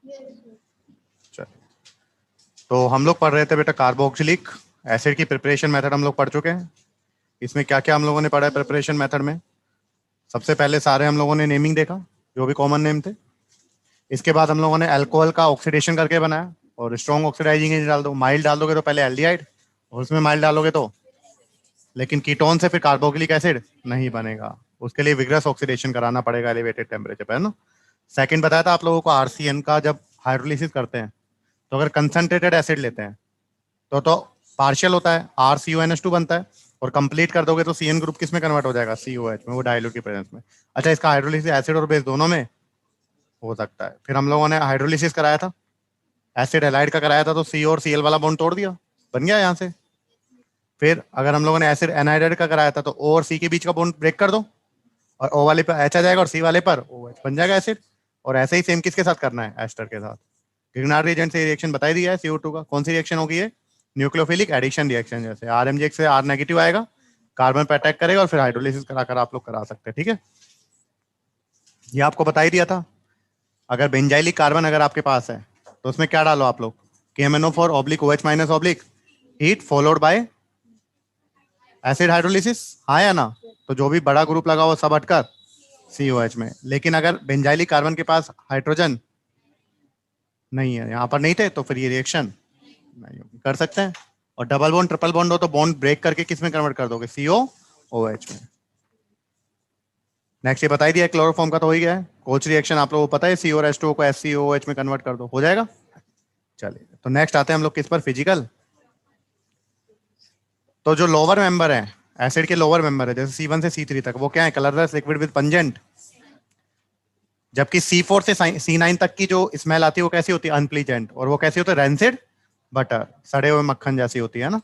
चलिए, तो हम लोग पढ़ रहे थे बेटा कार्बोक्सिलिक एसिड की प्रिपरेशन मेथड हम लोग पढ़ चुके हैं। इसमें क्या क्या हम लोगों ने पढ़ा है प्रिपरेशन मेथड में? सबसे पहले सारे हम लोगों ने नेमिंग देखा, जो भी कॉमन नेम थे। इसके बाद हम लोगों ने अल्कोहल का ऑक्सीडेशन करके बनाया, और स्ट्रॉन्ग ऑक्सीडाइजिंग एजेंट डाल दो। माइल्ड डाल दोगे तो पहले एल्डिहाइड, और उसमें माइल्ड डालोगे तो, लेकिन कीटोन से फिर कार्बोक्सिलिक एसिड नहीं बनेगा, उसके लिए विग्रस ऑक्सीडेशन कराना पड़ेगा एलिवेटेड टेम्परेचर पर, है ना। सेकंड बताया था आप लोगों को आरसीएन का जब हाइड्रोलिसिस करते हैं, तो अगर कंसंट्रेटेड एसिड लेते हैं तो पार्शियल होता है, RCONH2 बनता है, और कंप्लीट कर दोगे तो CN ग्रुप किस में कन्वर्ट हो जाएगा? COH में, वो डायल्यूट की प्रेजेंस में। अच्छा, इसका हाइड्रोलिसिस एसिड और बेस दोनों में हो सकता है। फिर हम लोगों ने हाइड्रोलिसिस कराया था, एसिड हैलाइड का कराया था, तो C और Cl वाला बॉन्ड तोड़ दिया, बन गया यहाँ से। फिर अगर हम लोगों ने एसिड एनाइडाइड का कराया था, तो O और C के बीच का बॉन्ड ब्रेक कर दो, और O वाले पर H आ जाएगा और C वाले पर OH बन जाएगा एसिड। और ऐसे ही सेम किसके साथ करना है? एस्टर के साथ। ग्रिग्नार्ड रिएजेंट से रिएक्शन बताई दिया है CO2 का। कौन सी रिएक्शन होगी ये? Nucleophilic addition reaction. जैसे RMJ से R नेगेटिव आएगा, कार्बन पर अटैक करेगा, और फिर हाइड्रोलिसिस कराकर आप लोग करा सकते हैं, ठीक है। ये आपको बता ही दिया था। अगर बेंजाइलिक कार्बन अगर आपके पास है, तो उसमें क्या डालो आप लोग? KMnO4/OH- heat followed by acid hydrolysis, हाँ या ना? तो जो भी बड़ा ग्रुप लगा वो सब हटकर COH में। लेकिन अगर बेंजाइलिक कार्बन के पास हाइड्रोजन नहीं है, यहाँ पर नहीं थे, तो फिर ये रिएक्शन नहीं होगी। कर सकते हैं। और डबल बॉन्ड ट्रिपल बॉन्ड हो तो बॉन्ड ब्रेक करके किस में कन्वर्ट कर दोगे? COOH में। नेक्स्ट ये बता ही दिया, क्लोरोफॉर्म का तो हो ही गया है। कोच रिएक्शन आप लोगों को पता है, C और H2O को SCOOH में कन्वर्ट कर दो, हो जाएगा। चलिए, तो नेक्स्ट आते हैं हम लोग किस पर? फिजिकल। तो जो लोअर मेंबर है, एसिड के लोअर मेंबर है, जैसे C1 से C3 तक, वो क्या है? Colourless liquid with pungent. जबकि C4 से C9 तक की जो स्मेल आती है वो कैसी होती है? अनप्लीजेंट। और वो कैसी होती है? रेंसिड बटर, सड़े हुए मक्खन जैसी होती है ना।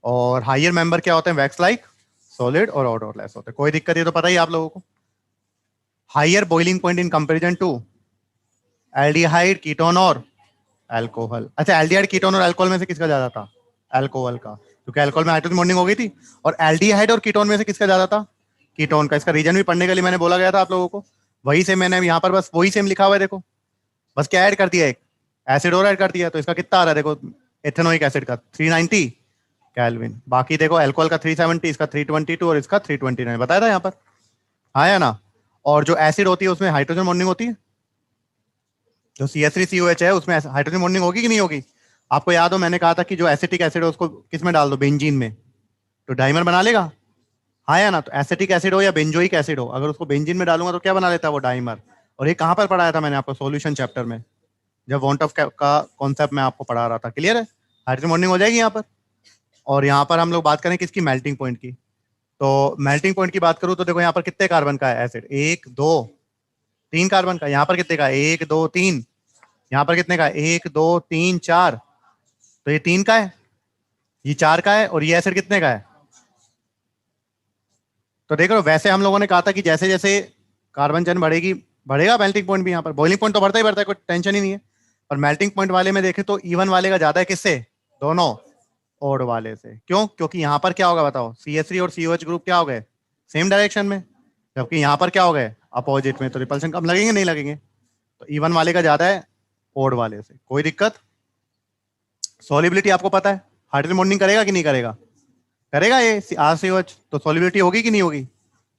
और हायर मेंबर क्या होते हैं? वैक्स लाइक सॉलिड और ऑडरलेस होते हैं। कोई दिक्कत है तो पता ही आप लोगों को। Higher boiling point in comparison to aldehyde, ketone और अल्कोहल। अच्छा, एल्डिहाइड, कीटोन और अल्कोहल में से किसका ज्यादा था? अल्कोहल का, क्योंकि अल्कोहल में हाइड्रोजन बॉन्डिंग हो गई थी। और एल्डिहाइड और कीटोन में से किसका ज्यादा था? कीटोन का। इसका रीजन भी पढ़ने के लिए मैंने बोला गया था आप लोगों को, वही से मैंने यहाँ पर बस वही सेम लिखा हुआ है, देखो। बस क्या ऐड कर दिया? एक एसिड और ऐड कर दिया, तो इसका कितना आ रहा है देखो, एथेनोइक एसिड का 390 केल्विन। बाकी देखो, अल्कोहल का 370, इसका 322 और इसका 329 बताया था यहाँ पर, हाँ या ना। और जो एसिड होती है उसमें हाइड्रोजन बॉन्डिंग होती है, जो CH3COH है उसमें हाइड्रोजन बॉन्डिंग होगी कि नहीं होगी? आपको याद हो मैंने कहा था कि जो एसिटिक एसिड है उसको किस में डाल दो? बेंजीन में, तो डाइमर बना लेगा, हाँ या ना। तो एसिटिक एसिड हो या बेंजोइक एसिड हो, अगर उसको बेंजीन में डालूंगा तो क्या बना लेता है? वो डाइमर। और ये कहाँ पर पढ़ाया था मैंने आपको? सॉल्यूशन चैप्टर में, जब वॉन्ट ऑफ का कॉन्सेप्ट मैं आपको पढ़ा रहा था। क्लियर है? हाइड्रोजन बॉन्डिंग हो जाएगी यहाँ पर। और यहाँ पर हम लोग बात करें किसकी? मेल्टिंग पॉइंट की। तो मेल्टिंग पॉइंट की बात करूँ तो देखो यहाँ पर कितने कार्बन का है एसिड? 1 2 3 कार्बन का। यहाँ पर कितने का? 1 2 3। यहाँ पर कितने का? 1 2 3 4। तो ये 3 का है, ये 4 का है, और ये एसिड कितने का है? तो देखो, वैसे हम लोगों ने कहा था कि जैसे जैसे कार्बन चैन बढ़ेगी, बढ़ेगा मेल्टिंग पॉइंट भी। यहाँ पर बॉइलिंग पॉइंट तो बढ़ता ही बढ़ता है, कोई टेंशन ही नहीं है। और मेल्टिंग पॉइंट वाले में देखें तो इवन वाले का ज्यादा है, किससे? दोनों ओड वाले से। क्यों? क्योंकि यहाँ पर क्या होगा बताओ? CH3 और COH ग्रुप क्या हो गए? सेम डायरेक्शन में। जबकि यहाँ पर क्या हो गए? अपोजिट में। तो रिपल्शन कम लगेंगे, नहीं लगेंगे? तो इवन वाले का ज्यादा है ओड वाले से। कोई दिक्कत? सॉलिबिलिटी आपको पता है, हाइड्रोजन बॉन्डिंग करेगा कि नहीं करेगा? करेगा ये RCOH। तो सॉलिबिलिटी होगी कि नहीं होगी?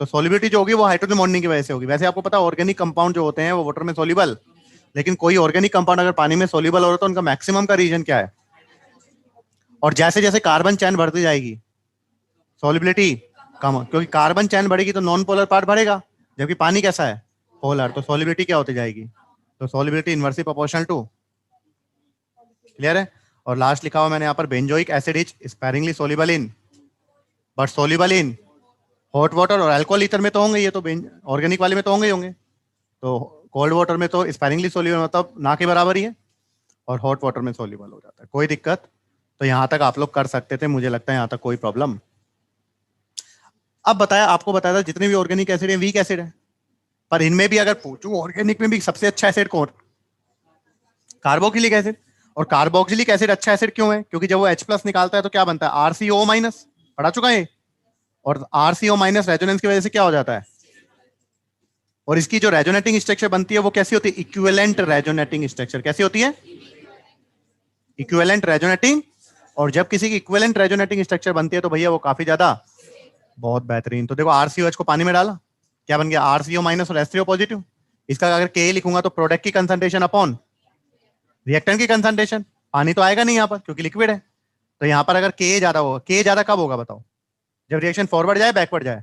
तो सॉलिबिलिटी जो होगी वो हाइड्रोजन बॉन्डिंग की वजह से होगी। वैसे आपको पता है ऑर्गेनिक कंपाउंड जो होते हैं वो वाटर में सॉल्युबल, लेकिन कोई ऑर्गेनिक कंपाउंड अगर पानी में सॉल्युबल हो रहा है तो उनका मैक्सिमम का रीजन क्या है? और जैसे जैसे कार्बन चैन बढ़ती जाएगी, सॉल्युबिलिटी कम हो, क्योंकि कार्बन चैन बढ़ेगी तो नॉन पोलर पार्ट बढ़ेगा, जबकि पानी कैसा है? पोलर। तो सॉल्युबिलिटी क्या होती जाएगी? तो solubility inversely proportional to. Clear है? और लास्ट लिखा हुआ मैंने यहाँ पर, benzoic acid is sparingly soluble in, but soluble in hot water और अल्कोहल ईथर में तो होंगे, ये तो ऑर्गेनिक वाले में तो होंगे ही होंगे। तो कोल्ड वाटर में तो स्पेरिंगली सोल्यूबल मतलब ना के बराबर ही है, और हॉट वाटर में सोल्यूबल हो जाता है। कोई दिक्कत? तो यहाँ तक आप लोग कर सकते थे, मुझे लगता है यहाँ तक कोई प्रॉब्लम। अब बताया, आपको बताया था जितने भी ऑर्गेनिक एसिड है वीक एसिड है, पर इनमें भी अगर पूछूं ऑर्गेनिक में भी सबसे अच्छा एसिड कौन? Carboxylic acid. और कार्बोक्सिलिक एसिड अच्छा एसिड क्यों है? क्योंकि जब वो H+ निकालता है तो क्या बनता है? RCO-, पढ़ा चुका है। और RCO- रेजोनेंस की वजह से क्या हो जाता है? और इसकी जो रेजोनेटिंग स्ट्रक्चर बनती है वो कैसी होती है? Equivalent resonating structure. कैसी होती है? Equivalent resonating. और जब किसी की इक्विवेलेंट रेजोनेटिंग स्ट्रक्चर बनती है तो भैया वो काफी ज्यादा बहुत बेहतरीन। तो देखो RCOH को पानी में डाला, क्या बन गया? RCO माइनस और H3O पॉजिटिव। इसका अगर K लिखूंगा तो प्रोडक्ट की कंसंट्रेशन अपॉन रिएक्टेंट की कंसंट्रेशन। पानी तो आएगा नहीं यहाँ पर क्योंकि लिक्विड है। तो यहाँ पर अगर K ज्यादा होगा, K ज्यादा कब होगा बताओ? जब रिएक्शन फॉरवर्ड जाए, बैकवर्ड जाए।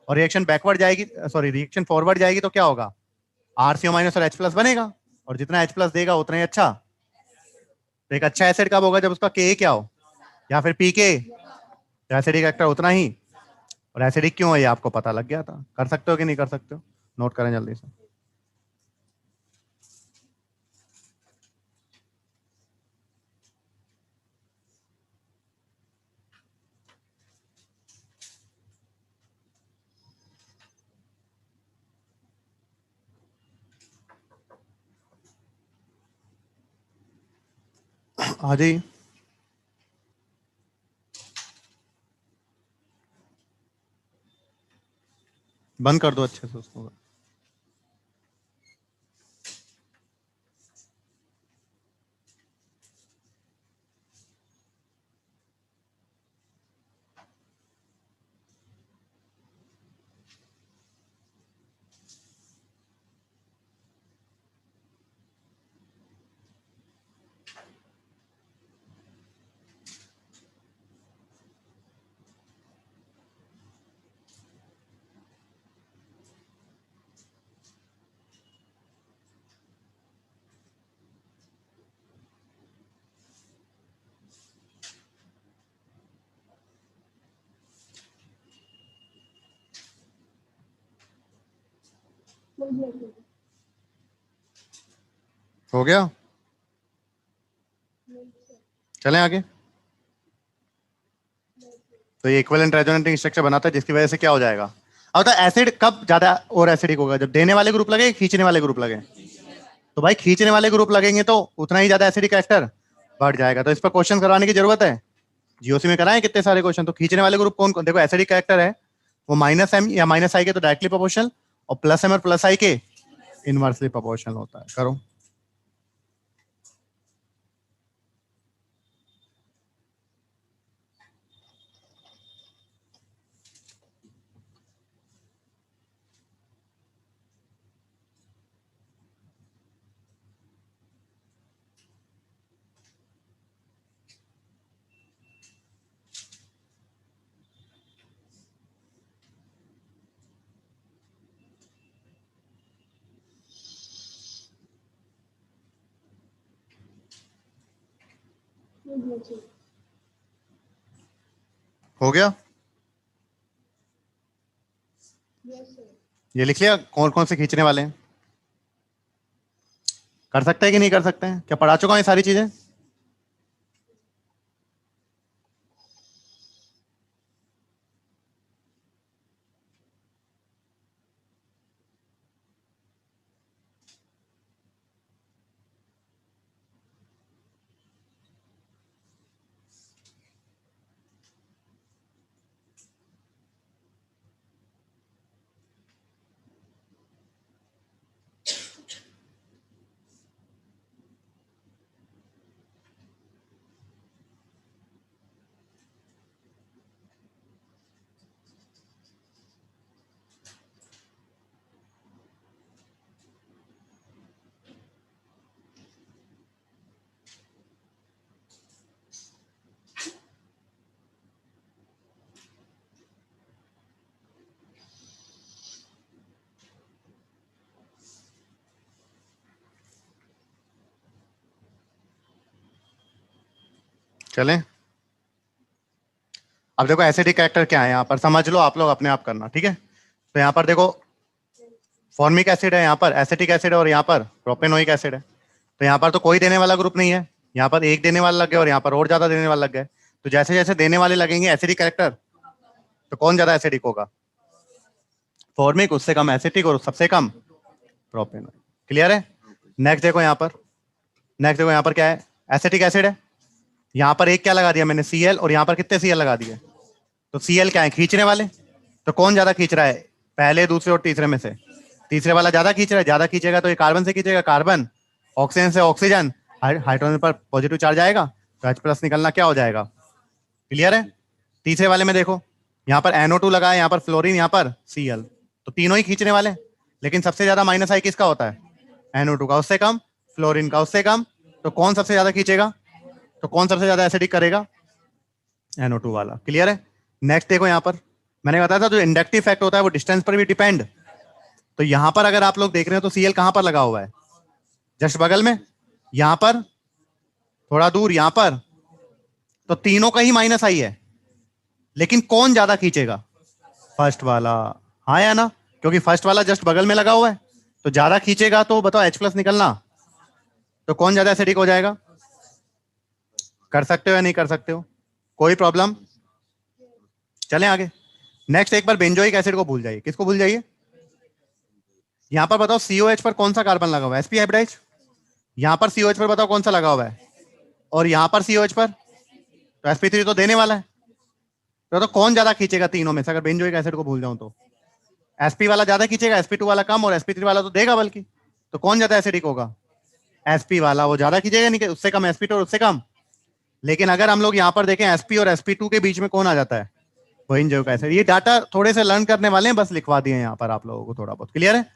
और रिएक्शन बैकवर्ड जाएगी, सॉरी रिएक्शन फॉरवर्ड जाएगी तो क्या होगा? RCO माइनस और H प्लस बनेगा, और जितना H प्लस देगा उतना ही अच्छा। तो एक अच्छा एसिड कब होगा? जब उसका K क्या हो, या फिर PK। एसिडिक एक्टर उतना ही। और एसिडिक क्यों है ये आपको पता लग गया था। कर सकते हो कि नहीं कर सकते हो? नोट करें जल्दी से। हाँ जी, बंद कर दो अच्छे से उसको। हो गया? चलें आगे। तो ये इक्विवेलेंट रेजोनेटिंग स्ट्रक्चर बनाता है जिसकी वजह से क्या हो जाएगा? अब तो एसिड कब ज्यादा और एसिडिक होगा? जब देने वाले ग्रुप लगे, खींचने वाले ग्रुप लगे। तो भाई खींचने वाले ग्रुप लगेंगे तो उतना ही ज्यादा एसिडिक एक्टर बढ़ जाएगा। तो इस पर क्वेश्चन करवाने की जरूरत है? जीओसी में कराएं कितने सारे क्वेश्चन। तो खींचने वाले ग्रुप कौन कौन? देखो एसिडिक कैरेक्टर है वो -M या -I के तो डायरेक्टली प्रोपोर्शनल, और +M और +I के इनवर्सली प्रोपोर्शनल होता है। करो। हो गया? ये लिख लिया कौन कौन से खींचने वाले हैं? कर सकते हैं कि नहीं कर सकते हैं? क्या पढ़ा चुका हूं ये सारी चीजें? चलें। अब देखो एसिडिक कैरेक्टर क्या है यहाँ पर, समझ लो आप लोग अपने आप करना, ठीक है? तो यहाँ पर देखो फॉर्मिक एसिड है, यहाँ पर एसिटिक एसिड है, और यहाँ पर प्रोपेनोइक एसिड है। तो यहाँ पर तो कोई देने वाला ग्रुप नहीं है, यहाँ पर एक देने वाला लग गया और यहाँ पर और ज्यादा देने वाला लग गए। तो जैसे जैसे देने वाले लगेंगे एसिडिक कैरेक्टर, तो कौन ज्यादा एसिडिक होगा? फॉर्मिक, उससे कम एसिटिक, और सबसे कम प्रोपेनोइक। क्लियर है? नेक्स्ट देखो यहाँ पर, नेक्स्ट देखो यहाँ पर क्या है? एसिटिक एसिड है, यहाँ पर एक क्या लगा दिया मैंने? Cl, और यहाँ पर कितने Cl लगा दिए? तो Cl क्या है? खींचने वाले। तो कौन ज्यादा खींच रहा है पहले, दूसरे और तीसरे में से? तीसरे वाला ज्यादा खींच रहा है, ज्यादा खींचेगा तो ये कार्बन से खींचेगा, कार्बन, ऑक्सीजन से ऑक्सीजन, हाइड्रोजन पर पॉजिटिव चार्ज आएगा तो H+ निकलना क्या हो जाएगा, क्लियर है। तीसरे वाले में देखो, यहाँ पर NO2 लगा है, यहाँ पर फ्लोरीन, यहाँ पर Cl, तो तीनों ही खींचने वाले, लेकिन सबसे ज्यादा माइनस आई किसका होता है, NO2 का, उससे कम फ्लोरीन का, उससे कम, तो कौन सबसे ज्यादा खींचेगा, तो कौन सबसे ज्यादा एसिडिक करेगा, NO2 वाला, क्लियर है। नेक्स्ट देखो, यहाँ पर मैंने बताया था जो इंडक्टिव इफेक्ट होता है वो डिस्टेंस पर भी डिपेंड, तो यहाँ पर अगर आप लोग देख रहे हो तो Cl कहाँ पर लगा हुआ है, जस्ट बगल में, यहाँ पर थोड़ा दूर, यहाँ पर, तो तीनों का ही माइनस आई है, लेकिन कौन ज्यादा खींचेगा, फर्स्ट वाला, हाँ या ना, क्योंकि फर्स्ट वाला जस्ट बगल में लगा हुआ है, तो ज्यादा खींचेगा तो बताओ H+ निकलना, तो कौन ज्यादा एसिडिक हो जाएगा, कर सकते हो या नहीं कर सकते हो, कोई प्रॉब्लम, चलें आगे। नेक्स्ट एक बार बेंजोइक एसिड को भूल जाइए, किसको भूल जाइए, यहां पर बताओ COH पर कौन सा कार्बन लगा हुआ है, sp हाइब्रिडाइज, यहां पर COH पर बताओ कौन सा लगा हुआ है, और यहां पर COH पर, तो sp3 तो देने वाला है, तो कौन ज्यादा खींचेगा तीनों में से, अगर बेंजोइक एसिड को भूल जाऊं तो sp वाला ज्यादा खींचेगा, sp2 वाला कम, और sp3 वाला तो देगा बल्कि, तो कौन ज्यादा एसिडिक होगा, sp वाला, वो ज्यादा खींचेगा, नहीं उससे कम, sp2 और उससे कम। लेकिन अगर हम लोग यहाँ पर देखें sp और sp2 के बीच में कौन आ जाता है, बेंजोइक एसिड। ये डाटा थोड़े से लर्न करने वाले हैं, बस लिखवा दिए यहाँ पर आप लोगों को, थोड़ा बहुत क्लियर है।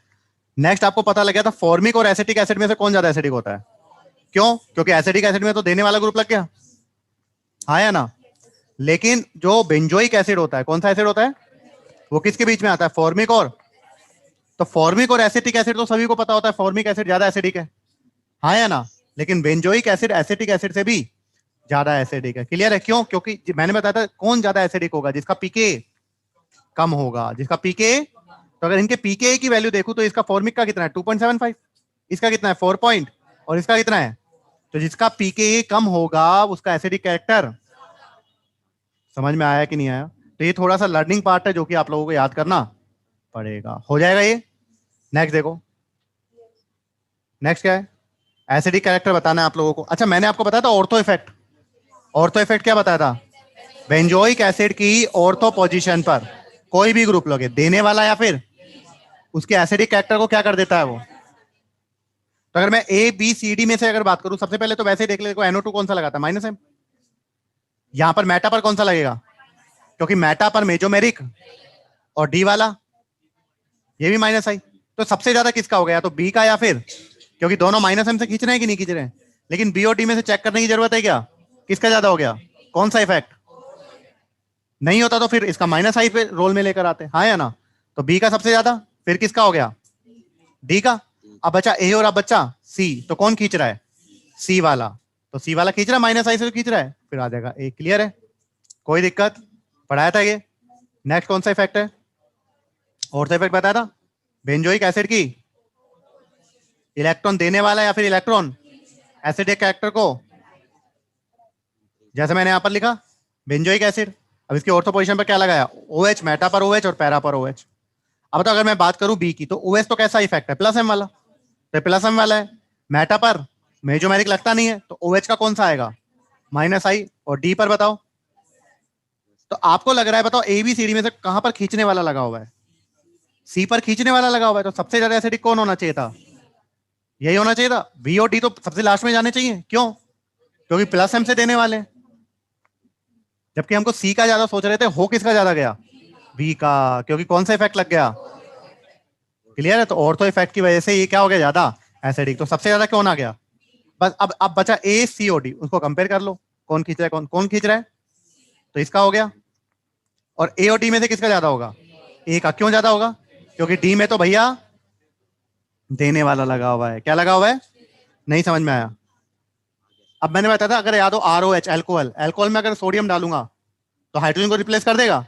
नेक्स्ट आपको पता लग गया था फॉर्मिक और एसिटिक एसिड में से कौन ज्यादा एसिडिक होता है, क्यों, क्योंकि एसिडिक एसिड में तो देने वाला ग्रुप लग गया, हाँ या ना, लेकिन जो बेंजोइक एसिड होता है, कौन सा एसिड होता है, वो किसके बीच में आता है, फॉर्मिक और, तो फॉर्मिक और एसिटिक एसिड तो सभी को पता होता है, फॉर्मिक एसिड ज्यादा एसिडिक है, हाँ या ना, लेकिन बेंजोइक एसिड एसिटिक एसिड से भी ज्यादा एसिडिक है, क्लियर है, क्यों, क्योंकि मैंने बताया था कौन ज्यादा एसिडिक होगा, जिसका पीके कम होगा, जिसका पीके, तो अगर इनके पीके की वैल्यू देखूं तो इसका फॉर्मिक का कितना है 2.75, इसका कितना है 4 पॉइंट, और इसका कितना है, तो जिसका पीके कम होगा उसका एसिडिक कैरेक्टर, समझ में आया कि नहीं आया, तो ये थोड़ा सा लर्निंग पार्ट है जो कि आप लोगों को याद करना पड़ेगा, हो जाएगा ये। नेक्स्ट देखो, नेक्स्ट क्या है, एसिडिक कैरेक्टर बताना है आप लोगों को। अच्छा, मैंने आपको बताया था ऑर्थो इफेक्ट, ऑर्थो इफेक्ट क्या बताया था, बेंजोइक एसिड की ऑर्थो पोजीशन पर कोई भी ग्रुप लगे, देने वाला या फिर उसके एसिडिक कैरेक्टर को क्या कर देता है वो, तो अगर मैं A B C D में से अगर बात करूं, सबसे पहले तो वैसे ही देख ले, देखो NO2 कौन सा लगाता है, -M, यहां पर मेटा पर कौन सा लगेगा, क्योंकि मेटा पर मेजोमेरिक, और डी वाला ये भी -I, तो सबसे ज्यादा किसका हो गया, तो बी का, या फिर, क्योंकि दोनों -M से खींच रहे हैं कि नहीं खींच रहे हैं, लेकिन बी और डी में से चेक करने की जरूरत है क्या, किसका ज्यादा हो गया, कौन सा इफेक्ट, नहीं होता तो फिर इसका -I पे रोल में लेकर आते, हाँ या ना, तो बी का सबसे ज्यादा, फिर किसका हो गया, डी का, अब बचा ए और अब बचा सी, तो कौन खींच रहा है, सी वाला, तो सी वाला खींच रहा है, -I से खींच रहा है, फिर आ जाएगा ए, क्लियर है, कोई दिक्कत, पढ़ाया था ये। नेक्स्ट कौन सा इफेक्ट है, और सा इफेक्ट बताया था, बेंजोइक एसिड की इलेक्ट्रॉन देने वाला या फिर इलेक्ट्रॉन एसिडिक कैरेक्टर को, जैसे मैंने यहां पर लिखा बेंजोइक एसिड, अब इसकी ऑर्थो पोजीशन पर क्या लगाया, OH, मेटा पर OH और पैरा पर OH। अब तो अगर मैं बात करूं बी की, तो OH तो कैसा इफेक्ट है, +M वाला, तो +M वाला है, मेटा पर मेजोमेरिक लगता नहीं है, तो OH का कौन सा आएगा, -I, और डी पर बताओ, तो आपको लग रहा है, बताओ ABCD में से कहां पर खींचने वाला लगा हुआ है, सी पर खींचने वाला लगा हुआ है, तो सबसे ज्यादा एसिडिक कौन होना चाहिए था, यही होना चाहिए था, बी और डी तो सबसे लास्ट में जाने चाहिए, क्यों, क्योंकि +M से देने वाले हैं, जबकि हमको सी का ज्यादा सोच रहे थे, हो किसका ज्यादा गया, बी का, क्योंकि कौन सा इफेक्ट लग गया, क्लियर है, तो ऑर्थो इफेक्ट की वजह से ये क्या हो गया ज्यादा एसिडिक, तो सबसे ज्यादा कौन आ गया, बस अब बचा ACOD, उसको कंपेयर कर लो, कौन खींच रहा है, कौन कौन खींच रहा है, तो इसका हो गया, और ए और डी में से किसका ज्यादा होगा, ए का, क्यों ज्यादा होगा, क्योंकि डी में तो भैया देने वाला लगा हुआ है, क्या लगा हुआ है, नहीं समझ में आया। अब मैंने बताया था, अगर याद हो ROH, अल्कोहल, अल्कोहल में अगर सोडियम डालूंगा तो हाइड्रोजन को रिप्लेस कर देगा,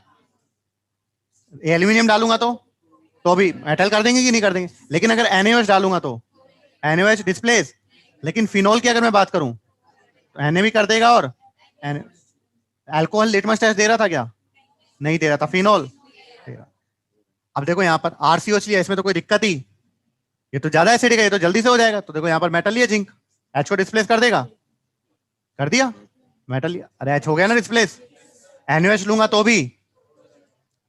एल्यूमिनियम डालूंगा तो भी मेटल कर देंगे कि नहीं कर देंगे, लेकिन अगर NaOH डालूंगा तो NaOH डिस्प्लेस, लेकिन फिनोल की अगर मैं बात करूं तो Na भी कर देगा, और अल्कोहल लिटमस टेस्ट दे रहा था क्या, नहीं दे रहा था, फिनोल दे रहा। अब देखो यहाँ पर RCOH लिया, इसमें तो कोई दिक्कत ही, ये तो ज्यादा एसिडिक है, ये तो जल्दी से हो जाएगा, तो देखो यहाँ पर मेटल लिया, जिंक, H को डिस्प्लेस कर देगा, कर दिया, मेटल लिया, अरे H हो गया ना डिस्प्लेस, NaOH लूंगा तो भी,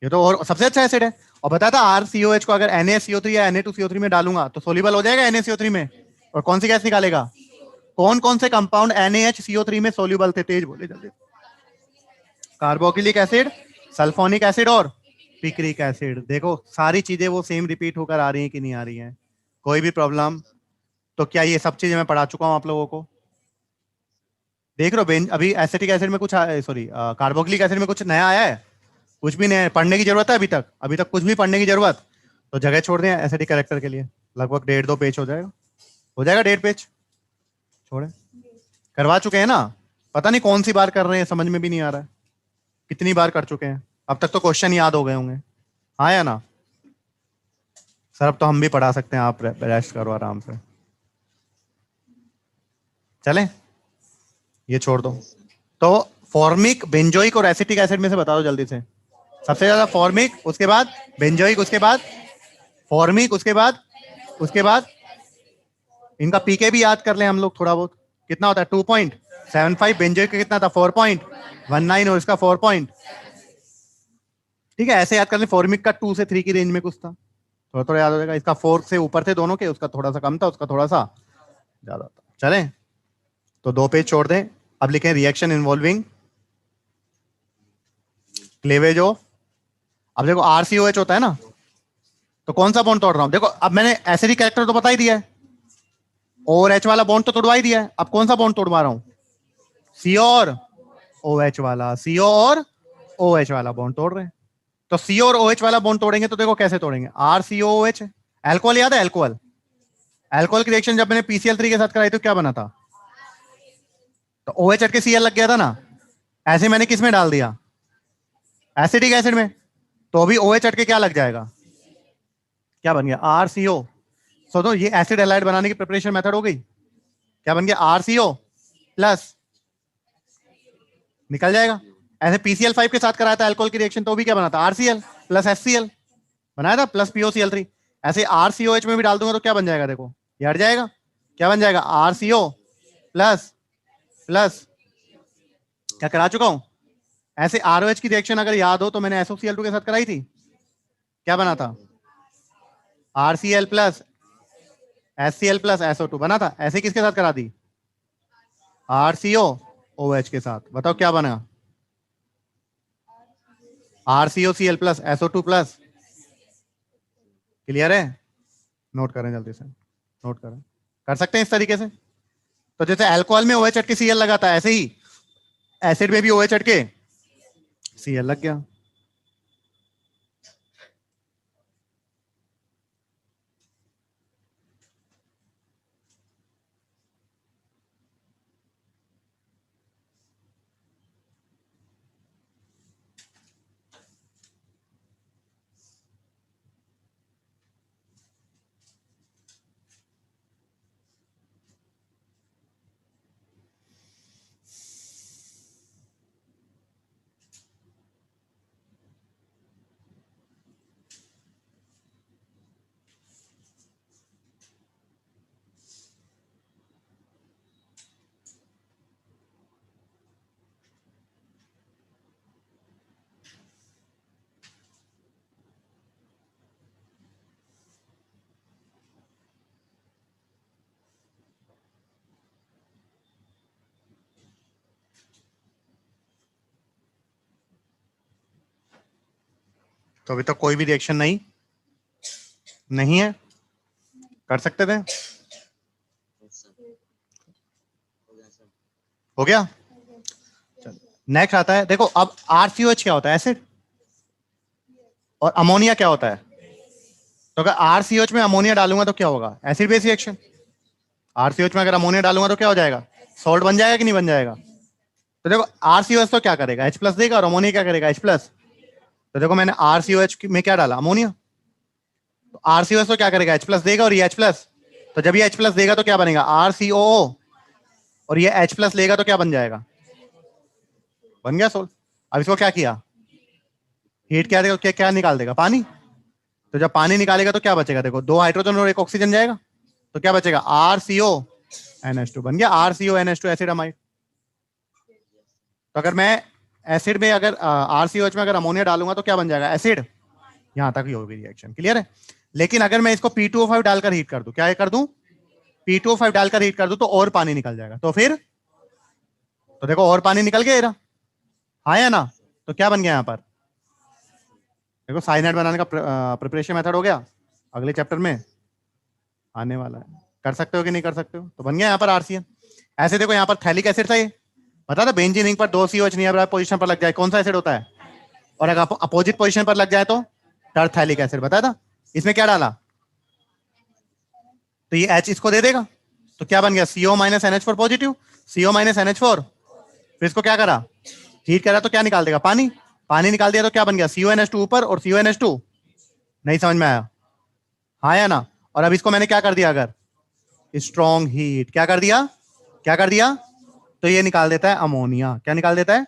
ये तो और सबसे अच्छा एसिड है, और बताया था RCOH को अगर NaCO3 या Na2CO3 में डालूंगा तो सोल्यूबल हो जाएगा NaCO3 में। और कौन सी गैस निकालेगा? कौन कौन से कंपाउंड NaHCO3 में सोल्यूबल थे? तेज बोले जल्दी। कार्बोक्सिलिक एसिड, सल्फोनिक एसिड और पिक्रिक एसिड। देखो सारी चीजें वो सेम रिपीट होकर आ रही हैं कि नहीं आ रही हैं? कोई भी प्रॉब्लम? तो क्या ये सब चीजें मैं पढ़ा चुका हूं आप लोगों को? देख रहे हो अभी एसिटिक एसिड में कुछ, सॉरी कार्बोक्सिलिक एसिड में कुछ नया आया है? कुछ भी नहीं है। पढ़ने की जरूरत है अभी तक? अभी तक कुछ भी पढ़ने की जरूरत? तो जगह छोड़ दें एसिडिक कैरेक्टर के लिए। लगभग 1.5-2 पेज हो जाएगा। हो जाएगा 1.5 पेज? छोड़े, करवा चुके हैं ना। पता नहीं कौन सी बार कर रहे हैं, समझ में भी नहीं आ रहा है। कितनी बार कर चुके हैं अब तक? तो क्वेश्चन याद हो गए होंगे, हाँ या ना? सर अब तो हम भी पढ़ा सकते हैं, आप रेस्ट करो आराम से। चलें, ये छोड़ दो। तो फॉर्मिक, बेंजोइक और एसिटिक एसिड में से बता दो जल्दी से। सबसे ज्यादा फॉर्मिक, उसके बाद बेंजोइक, उसके बाद फॉर्मिक, उसके बाद इनका पीके भी याद कर लें हम लोग थोड़ा बहुत। कितना होता है? 2.75। बेंजोइक का कितना था? 4.19 और इसका 4. ठीक है, ऐसे याद कर लें। फॉर्मिक का 2 से 3 की रेंज में कुछ था, थोड़ा थोड़ा याद हो जाएगा। इसका 4 से ऊपर थे दोनों के, उसका थोड़ा सा कम था, उसका थोड़ा सा ज्यादा था। चलें, तो 2 पेज छोड़ दें। अब लिखें रिएक्शन इन्वॉल्विंग क्लेवेज ऑफ। अब देखो RCOH होता है ना, तो कौन सा बॉन्ड तोड़ रहा हूं? देखो अब मैंने एसिडिक कैरेक्टर तो बता ही दिया है, और H वाला बॉन्ड तो तोड़वा ही दिया है। अब कौन सा बॉन्ड तोड़वा रहा हूं? CO और OH वाला। CO और OH वाला बॉन्ड तोड़ रहे हैं। तो CO और OH वाला बॉन्ड तोड़ेंगे तो देखो कैसे तोड़ेंगे। RCOOH। एल्कोहल याद है? एल्कोहल, एल्कोहल की रिएक्शन जब मैंने PCl3 के साथ कराई तो क्या बना था? तो OH हट के Cl लग गया था ना। ऐसे मैंने किस में डाल दिया? एसिडिक एसिड में। तो अभी OH हट के क्या लग जाएगा? क्या बन गया? RCO। तो ये एसिड हैलाइड बनाने की प्रिपरेशन मेथड हो गई। क्या बन गया? RCO प्लस, निकल जाएगा। ऐसे PCl5 के साथ कराया था अल्कोहल की रिएक्शन, तो भी क्या बना था? RCl प्लस HCl बनाया था, प्लस POCl3। ऐसे RCOH में भी डाल दूंगा तो क्या बन जाएगा? देखो ये हट जाएगा। क्या बन जाएगा? RCO प्लस प्लस, क्या करा चुका हूं? ऐसे ROH की रिएक्शन अगर याद हो तो मैंने SOCl2 के साथ कराई थी। क्या बना था? RCl plus HCl plus SO2 बना था। ऐसे किसके साथ करा दी? RCO OH के साथ। बताओ क्या बना? RCOCl plus SO2 plus. Clear है? नोट करें जल्दी से, नोट करें। कर सकते हैं इस तरीके से। तो जैसे अल्कोहल में OH हट के Cl लगा था, ऐसे ही एसिड में भी OH हट के Cl लग गया। तो अभी तक कोई भी रिएक्शन नहीं है? कर सकते थे? हो गया। नेक्स्ट आता है, देखो अब RCOH क्या होता है? एसिड। और अमोनिया क्या होता है? तो अगर RCOH में अमोनिया डालूंगा तो क्या होगा? Acid base reaction. RCOH में अगर अमोनिया डालूंगा तो क्या हो जाएगा? सॉल्ट बन जाएगा कि नहीं बन जाएगा? तो देखो RCOH तो क्या करेगा? H प्लस देगा, और अमोनिया क्या करेगा? H plus. तो देखो मैंने RCOH में क्या डाला? अमोनिया। तो RCOH तो क्या करेगा? H प्लस देगा, और ये H प्लस। तो जब ये H प्लस देगा तो क्या बनेगा? RCOO। और ये H प्लस लेगा तो क्या बन जाएगा? बन गया सोल्ट। अब इसको क्या किया? हीट क्या देगा? क्या क्या निकाल देगा? पानी। तो जब पानी निकालेगा तो क्या बचेगा? देखो 2 हाइड्रोजन और 1 ऑक्सीजन जाएगा, तो क्या बचेगा? RCONH2 बन गया। RCONH2 acid amide. तो अगर मैं एसिड में, अगर RCOH में अगर अमोनिया डालूंगा तो क्या बन जाएगा? एसिड। यहाँ तक ही होगी रिएक्शन, क्लियर है। लेकिन अगर मैं इसको P2O5 डालकर हीट कर दूं, क्या कर दूं, P2O5 डालकर हीट कर दूं तो और पानी निकल जाएगा, तो फिर तो देखो और पानी निकल गया ना, हाँ या ना, तो क्या बन गया यहाँ पर, देखो साइनाइड बनाने का प्रिपरेशन मेथड हो गया, अगले चैप्टर में आने वाला है, कर सकते हो कि नहीं कर सकते हो, तो बन गया यहाँ पर आरसीएन। ऐसे देखो यहाँ पर थैलिक एसिड था, ये बता था बेंजीन रिंग पर 2 COH नियर पोजीशन पर लग जाए कौन सा एसिड होता है, और अगर अपोजिट पोजीशन पर लग जाए तो टरथैलिक एसिड, बताया था। इसमें क्या डाला, तो ये H इसको दे देगा, तो क्या बन गया CO minus NH4 positive, CO minus NH4, फिर इसको क्या करा, हीट करा तो क्या निकाल देगा, पानी, पानी निकाल दिया तो क्या बन गया CONH2 ऊपर और CONH2, नहीं समझ में आया, हाँ या ना। और अब इसको मैंने क्या कर दिया, अगर स्ट्रॉन्ग हीट क्या कर दिया, क्या कर दिया, तो ये निकाल देता है अमोनिया, क्या निकाल देता है,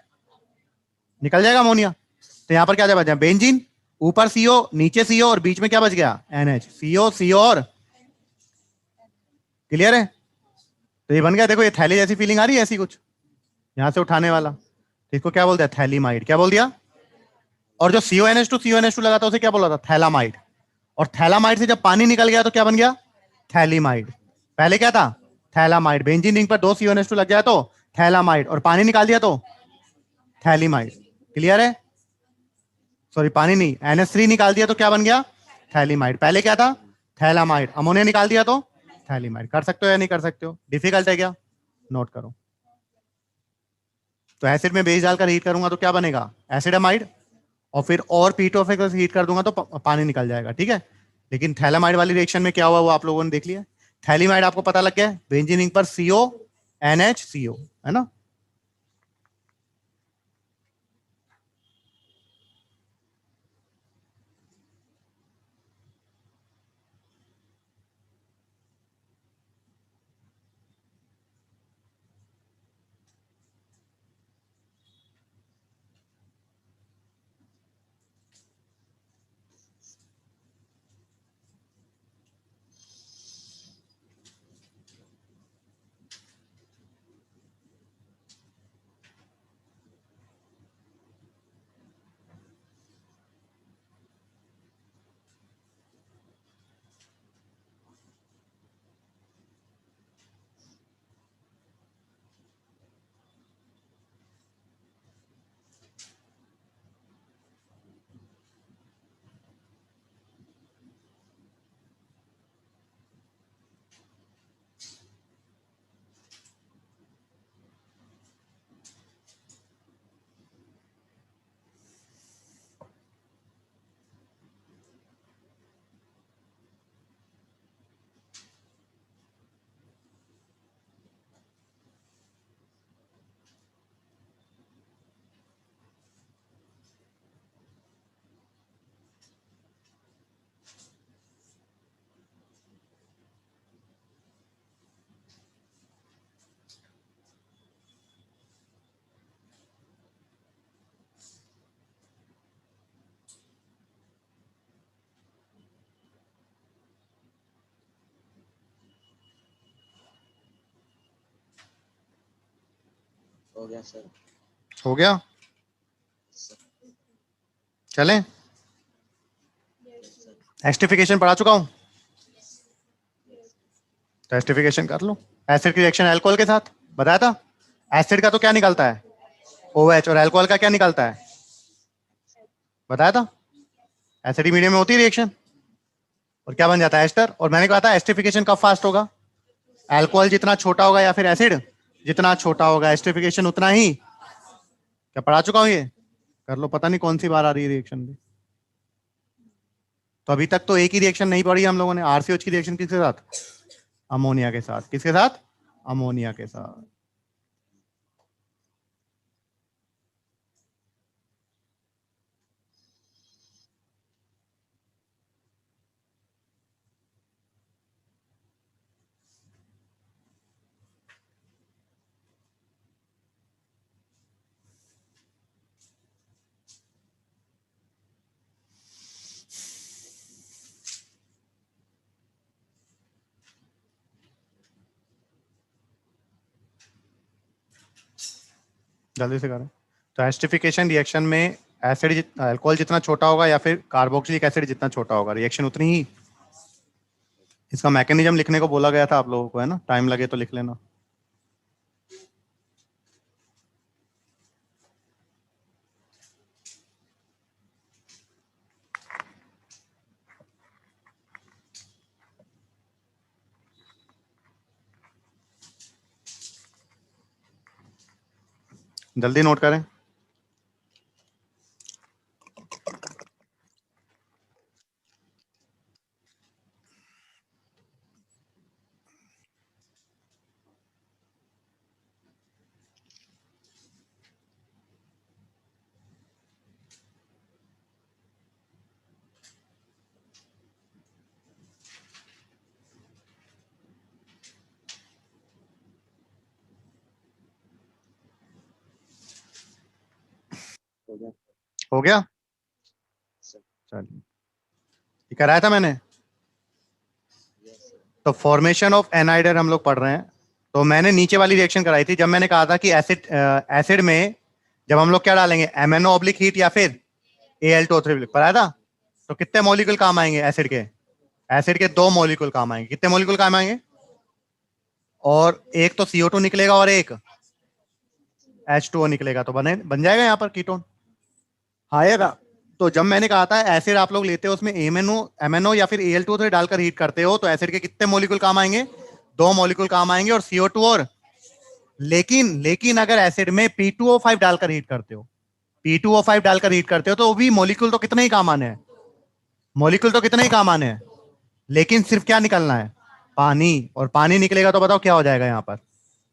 निकल जाएगा अमोनिया। तो यहाँ पर क्या बचा, बेंजीन, ऊपर CO नीचे CO और बीच में क्या बच गया NH, CO CO और, क्लियर है। तो ये बन गया, देखो ये थैली जैसी फीलिंग आ रही है, ऐसी कुछ यहां से उठाने वाला, तो इसको क्या बोलते हैं, थैलीमाइड, क्या बोल दिया। और जो CONH2 लगा था उसे क्या बोला था, थैलामाइड, और थैलामाइड से जब पानी निकल गया तो क्या बन गया, थैलीमाइड। पहले क्या था, थैलामाइड, बेंजीन रिंग पर 2 CONH2 लग जाए तो थैलामाइड, और पानी निकाल दिया तो थैलीमाइड, क्लियर है। सॉरी पानी नहीं, NH3 निकाल दिया तो क्या बन गया, थैलीमाइड। पहले क्या था, थैलामाइड, अमोनिया निकाल दिया तो थैलीमाइड। कर सकते हो या नहीं कर सकते हो, डिफिकल्ट है क्या, नोट करो। तो एसिड में बेस डालकर हीट करूंगा तो क्या बनेगा, एसिडामाइड, और फिर और P2O5 हीट कर दूंगा तो पानी निकल जाएगा, ठीक है। लेकिन थैलामाइड वाली रिएक्शन में क्या हुआ वो आप लोगों ने देख लिया, थैलीमाइड आपको पता लग गया, बेंजीन रिंग पर CO NH CO, है ना। हो गया सर, हो गया, चलें। एस्टिफिकेशन पढ़ा चुका हूं, तो एस्टिफिकेशन कर लो। एसिड की रिएक्शन अल्कोहल के साथ बताया था, एसिड का तो क्या निकलता है OH, और अल्कोहल का क्या निकलता है, बताया था। एसिडिक मीडियम में होती है रिएक्शन, और क्या बन जाता है एस्टर। और मैंने कहा था एस्टिफिकेशन कब फास्ट होगा, अल्कोहल जितना छोटा होगा या फिर एसिड जितना छोटा होगा, एस्टिफिकेशन उतना ही, क्या पढ़ा चुका हूं ये, कर लो, पता नहीं कौन सी बार आ रही है रिएक्शन भी। तो अभी तक तो एक ही रिएक्शन नहीं पढ़ी हम लोगों ने, RCOH की रिएक्शन किसके साथ, अमोनिया के साथ, किसके साथ, अमोनिया के साथ। जल्दी से करें। तो एस्टिफिकेशन रिएक्शन में एसिड अल्कोहल जितना छोटा होगा या फिर कार्बोक्सिलिक एसिड जितना छोटा होगा, रिएक्शन उतनी ही। इसका मैकेनिज्म लिखने को बोला गया था आप लोगों को, है ना, टाइम लगे तो लिख लेना। जल्दी नोट करें। हो गया हो गया, सर। चलिए, ये कराया था मैंने। Yes sir. तो फॉर्मेशन ऑफ एनहाइड्र हम लोग पढ़ रहे हैं। तो मैंने नीचे वाली रिएक्शन कराई थी जब मैंने कहा था कि एसिड में जब हम लोग क्या डालेंगे, एमएनओ ऑब्लिक हीट या फिर Al2O3 पढ़ाया था। तो कितने मॉलिक्यूल काम आएंगे एसिड के? एसिड के 2 मॉलिक्यूल काम आएंगे। कितने मॉलिक्यूल काम आएंगे? और एक तो CO2 निकलेगा और एक H2O निकलेगा, तो बन जाएगा यहाँ पर कीटोन, आएगा। तो जब मैंने कहा था एसिड आप लोग लेते हो उसमें एमएनओ या फिर Al2O3 डालकर हीट करते हो, तो एसिड के कितने मॉलिक्यूल काम आएंगे? 2 मॉलिक्यूल काम आएंगे और CO2 और। लेकिन अगर एसिड में P2O5 डालकर हीट करते हो, P2O5 डालकर हीट करते हो, तो भी मॉलिक्यूल तो कितने ही काम आने हैं, मॉलिक्यूल तो कितने ही काम आने हैं, लेकिन सिर्फ क्या निकलना है? पानी। और पानी निकलेगा तो बताओ क्या हो जाएगा यहाँ पर?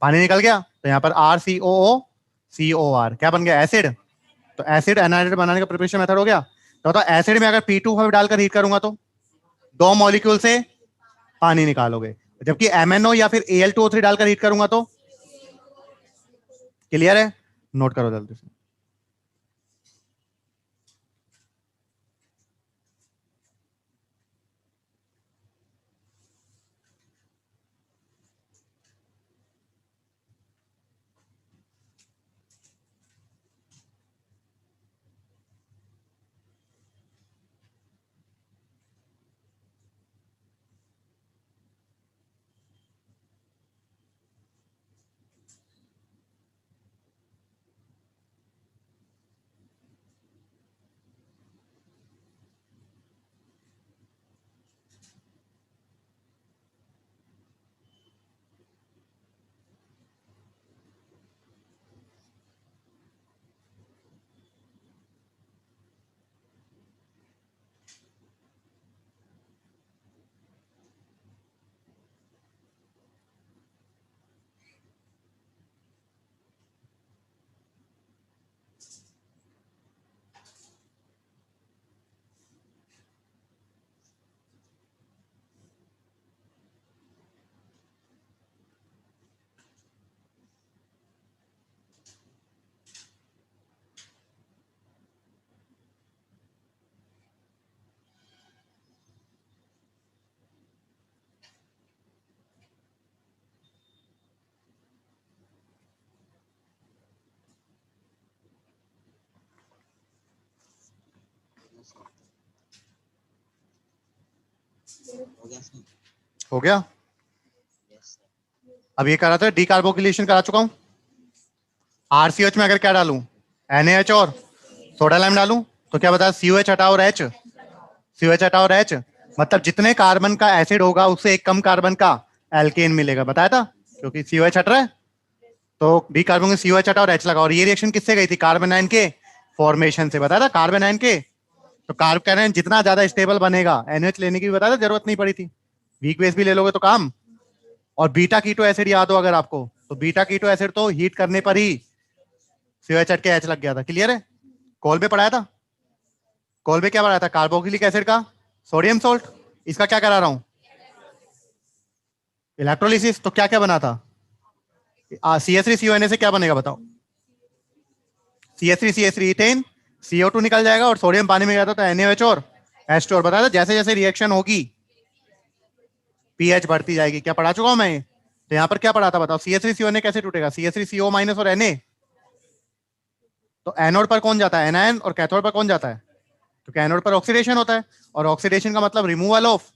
पानी निकल गया तो यहाँ पर RCOO क्या बन गया? एसिड। तो एसिड एनाहाइड्रेट बनाने का प्रिपरेशन मेथड हो गया। तो बताओ एसिड में अगर P2O5 डालकर हीट करूंगा तो 2 मॉलिक्यूल से पानी निकालोगे, जबकि MnO या फिर Al2O3 डालकर हीट करूंगा तो। क्लियर है? नोट करो जल्दी से। हो गया सर। हो गया। Yes sir. अब ये करा था डीकार्बोक्सिलेशन करा चुका हूं। RCH में अगर क्या डालूं, NaH और सोडा लाइम डालूं, तो क्या बता, COH हटाओ और H, COH हटाओ और H, मतलब जितने कार्बन का एसिड होगा उससे एक कम कार्बन का एल्केन मिलेगा, बताया था, क्योंकि COH हट रहा है। तो डीकार्बोक्सिलेशन में COH हटाओ और H लगाओ। और ये रिएक्शन किससे गई थी? कार्बन आयन के फॉर्मेशन से, बताया था, कार्बन आयन के। तो कार्बन आयन जितना ज्यादा स्टेबल बनेगा, NH लेने की भी बताया था, जरूरत नहीं पड़ी थी, वीक बेस भी ले लोगे तो काम। और बीटा कीटो एसिड याद हो अगर आपको, तो बीटा कीटो एसिड तो हीट करने पर ही COH हट के H लग गया था। क्लियर है? कॉल पे पढ़ाया था। कॉल पे क्या पढ़ाया था? कार्बोक्सिलिक एसिड का सोडियम सोल्ट, इसका क्या करा रहा हूं? इलेक्ट्रोलिसिस। तो क्या क्या बना था? CH3CONA से क्या बनेगा बताओ? CH3CH3 इथेन, CO2 निकल जाएगा और सोडियम पानी में गया था तो NaOH और H2। और बताया था जैसे जैसे रिएक्शन होगी pH बढ़ती जाएगी। क्या पढ़ा चुका हूं मैं? तो यहाँ पर क्या पढ़ा था बताओ? CH3CONA कैसे टूटेगा? CH3CO- और Na। तो एनोड पर कौन जाता है, एनायन, और कैथोड पर कौन जाता है, क्योंकि एनोड पर ऑक्सीडेशन होता है, और ऑक्सीडेशन का मतलब रिमूवल ऑफ,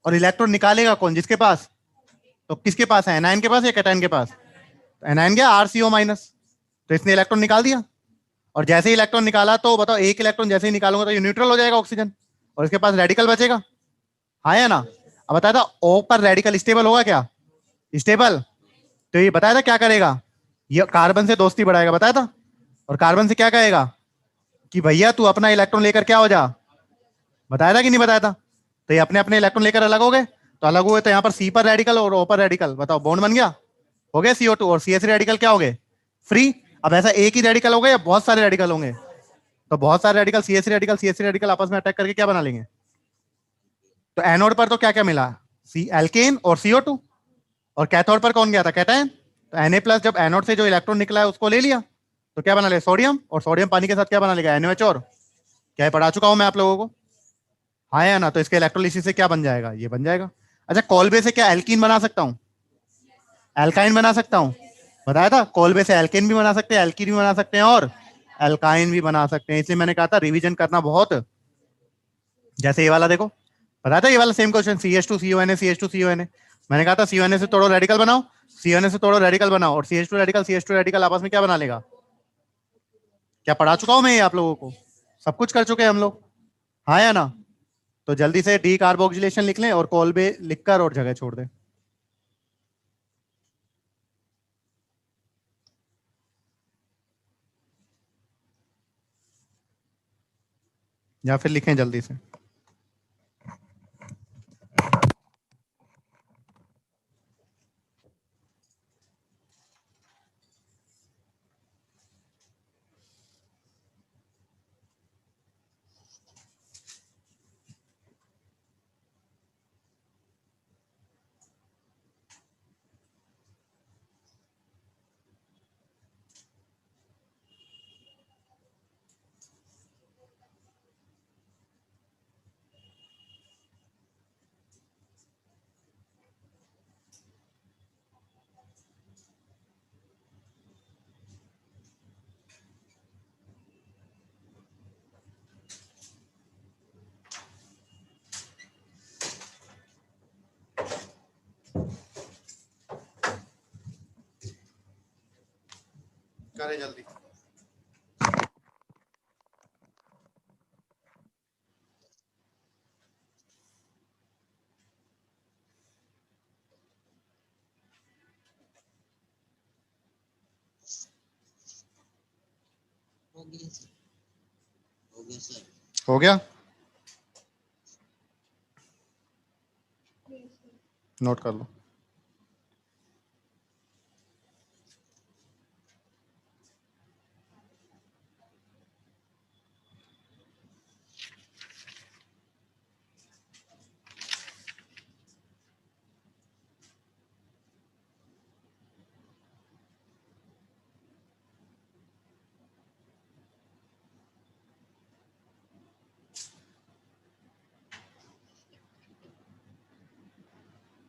और इलेक्ट्रॉन निकालेगा कौन, जिसके पास, तो किसके पास है, एनायन के पास या कैटायन के पास, तो एनायन गया आरसीओ माइनस, तो इसने इलेक्ट्रॉन निकाल दिया, और जैसे ही इलेक्ट्रॉन निकाला तो बताओ एक इलेक्ट्रॉन जैसे ही निकालूंगा तो ये न्यूट्रल हो जाएगा ऑक्सीजन, और इसके पास रेडिकल बचेगा, हाँ या ना। अब बताया था ओ पर रेडिकल स्टेबल होगा क्या, स्टेबल, तो ये बताया था क्या करेगा, ये कार्बन से दोस्ती बढ़ाएगा, बताया था, और कार्बन से क्या कहेगा कि भैया तू अपना इलेक्ट्रॉन लेकर क्या हो जा, बताया था कि नहीं बताया था, तो ये अपने अपने इलेक्ट्रॉन लेकर अलग हो गए, तो अलग हुए तो यहाँ पर सी पर रेडिकल और ओ पर रेडिकल, बताओ बॉन्ड बन गया, हो गया CO2, और CH रेडिकल क्या हो गए, फ्री। अब ऐसा एक ही रेडिकल हो गया या बहुत सारे रेडिकल होंगे, तो बहुत सारे रेडिकल CH रेडिकल आपस में अटैक करके क्या बना लेंगे, तो एनोड पर तो क्या क्या मिला, सी एल्केन और CO2, और कैथोड पर कौन गया था, कैटायन, तो Na+ जब एनोड से जो इलेक्ट्रॉन निकला है उसको ले लिया, तो क्या बना लिया, सोडियम, और सोडियम पानी के साथ क्या बना लेगा, NaOH, और क्या है, पढ़ा चुका हूं मैं आप लोगों को, हाँ या ना, तो इसके इलेक्ट्रोलिसिस से क्या बन जाएगा, ये बन जाएगा। अच्छा कोलबे से क्या एल्कीन बना सकता हूँ, एल्काइन बना सकता हूँ, बताया था कोलबे से एल्केन भी बना सकते हैं, एल्कीन भी बना सकते हैं, और एल्काइन भी बना सकते हैं, इसलिए मैंने कहा था रिवीजन करना बहुत, जैसे ये वाला देखो, बताया था ये वाला सेम क्वेश्चन, CH2CONA, मैंने कहा था CONA से तोड़ो रेडिकल बनाओ, CONA से तोड़ो रेडिकल बनाओ, और CH2 रेडिकल आपस में क्या बना लेगा, क्या पढ़ा चुका हूं मैं ये आप लोगों को, सब कुछ कर चुके हैं हम लोग, हाँ या ना, तो जल्दी से डी कार्बोक्सिलेशन लिख लें और कोलबे लिखकर और जगह छोड़ दें, या फिर लिखें जल्दी से। करें जल्दी। हो गया सर, हो गया सर। हो गया, नोट कर लो।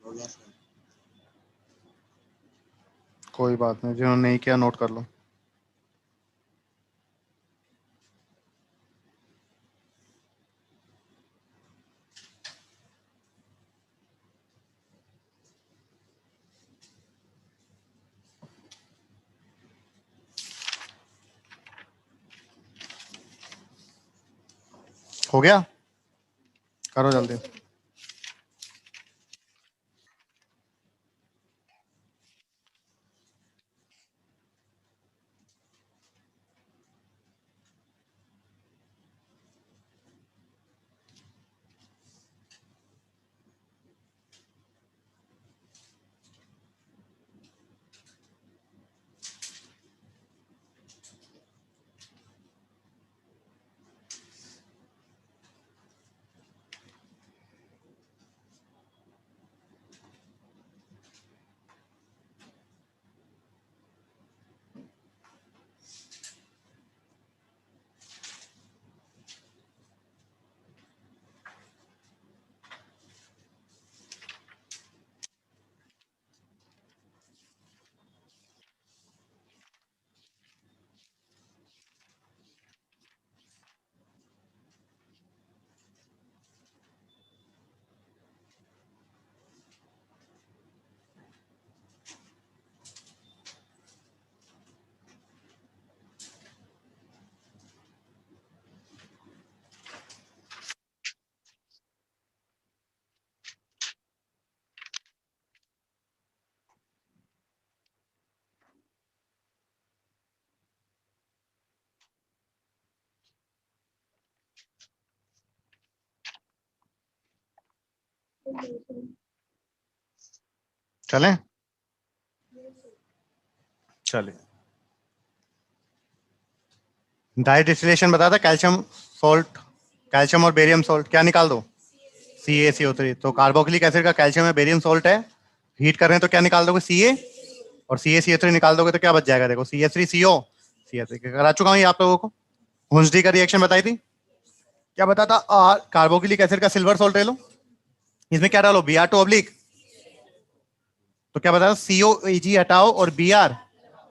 हो गया सर। कोई बात नहीं, जिन्होंने नहीं किया नोट कर लो। हो गया, करो जल्दी। चलें? चलिए, डाई डिस्टिलेशन बताया था, कैल्शियम सॉल्ट, कैल्शियम और बेरियम सॉल्ट, क्या निकाल दो? CaCO3। तो कार्बोक्सिलिक एसिड का कैल्शियम है, बेरियम सॉल्ट है, हीट कर रहे हैं तो क्या निकाल दोगे? Ca, और CaCO3 निकाल दोगे तो क्या बच जाएगा? देखो, CH3CO, CH3 करा चुका हूँ ये आप लोगों को। हुंसडी का रिएक्शन बताई थी, क्या बताता? कार्बोक्सिलिक एसिड का सिल्वर सॉल्ट ले लो, इसमें क्या डालो? Br2 ऑब्लिक, तो क्या बताता? COAg हटाओ और Br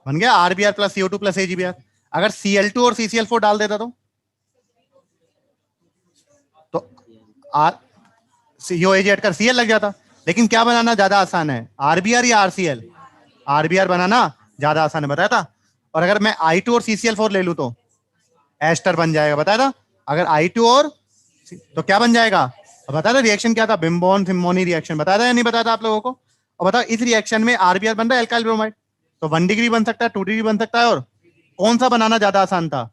बन गया RBr plus CO2 plus AgBr। अगर Cl2 और CCl4 डाल देता तो आर COAg हटकर Cl लग जाता। लेकिन क्या बनाना ज्यादा आसान है, RBr या RCl? RBr बनाना ज्यादा आसान है, बताया था। और अगर मैं I2 और CCl4 ले लूं तो एस्टर बन जाएगा, बताया था। अगर I2 और तो क्या बन जाएगा? अब बताया था रिएक्शन क्या था, बिम्बोन थिम्मोनी रिएक्शन, बताया था या नहीं बताया था आप लोगों को? और बताओ, इस रिएक्शन में RBr बन रहा है एल्काइल ब्रोमाइड, तो 1 डिग्री बन सकता है, 2 डिग्री बन सकता है, और कौन सा बनाना ज्यादा आसान था?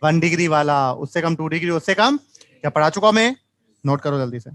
1 डिग्री वाला, उससे कम 2 डिग्री, उससे कम। क्या पढ़ा चुका हूं मैं? नोट करो जल्दी से।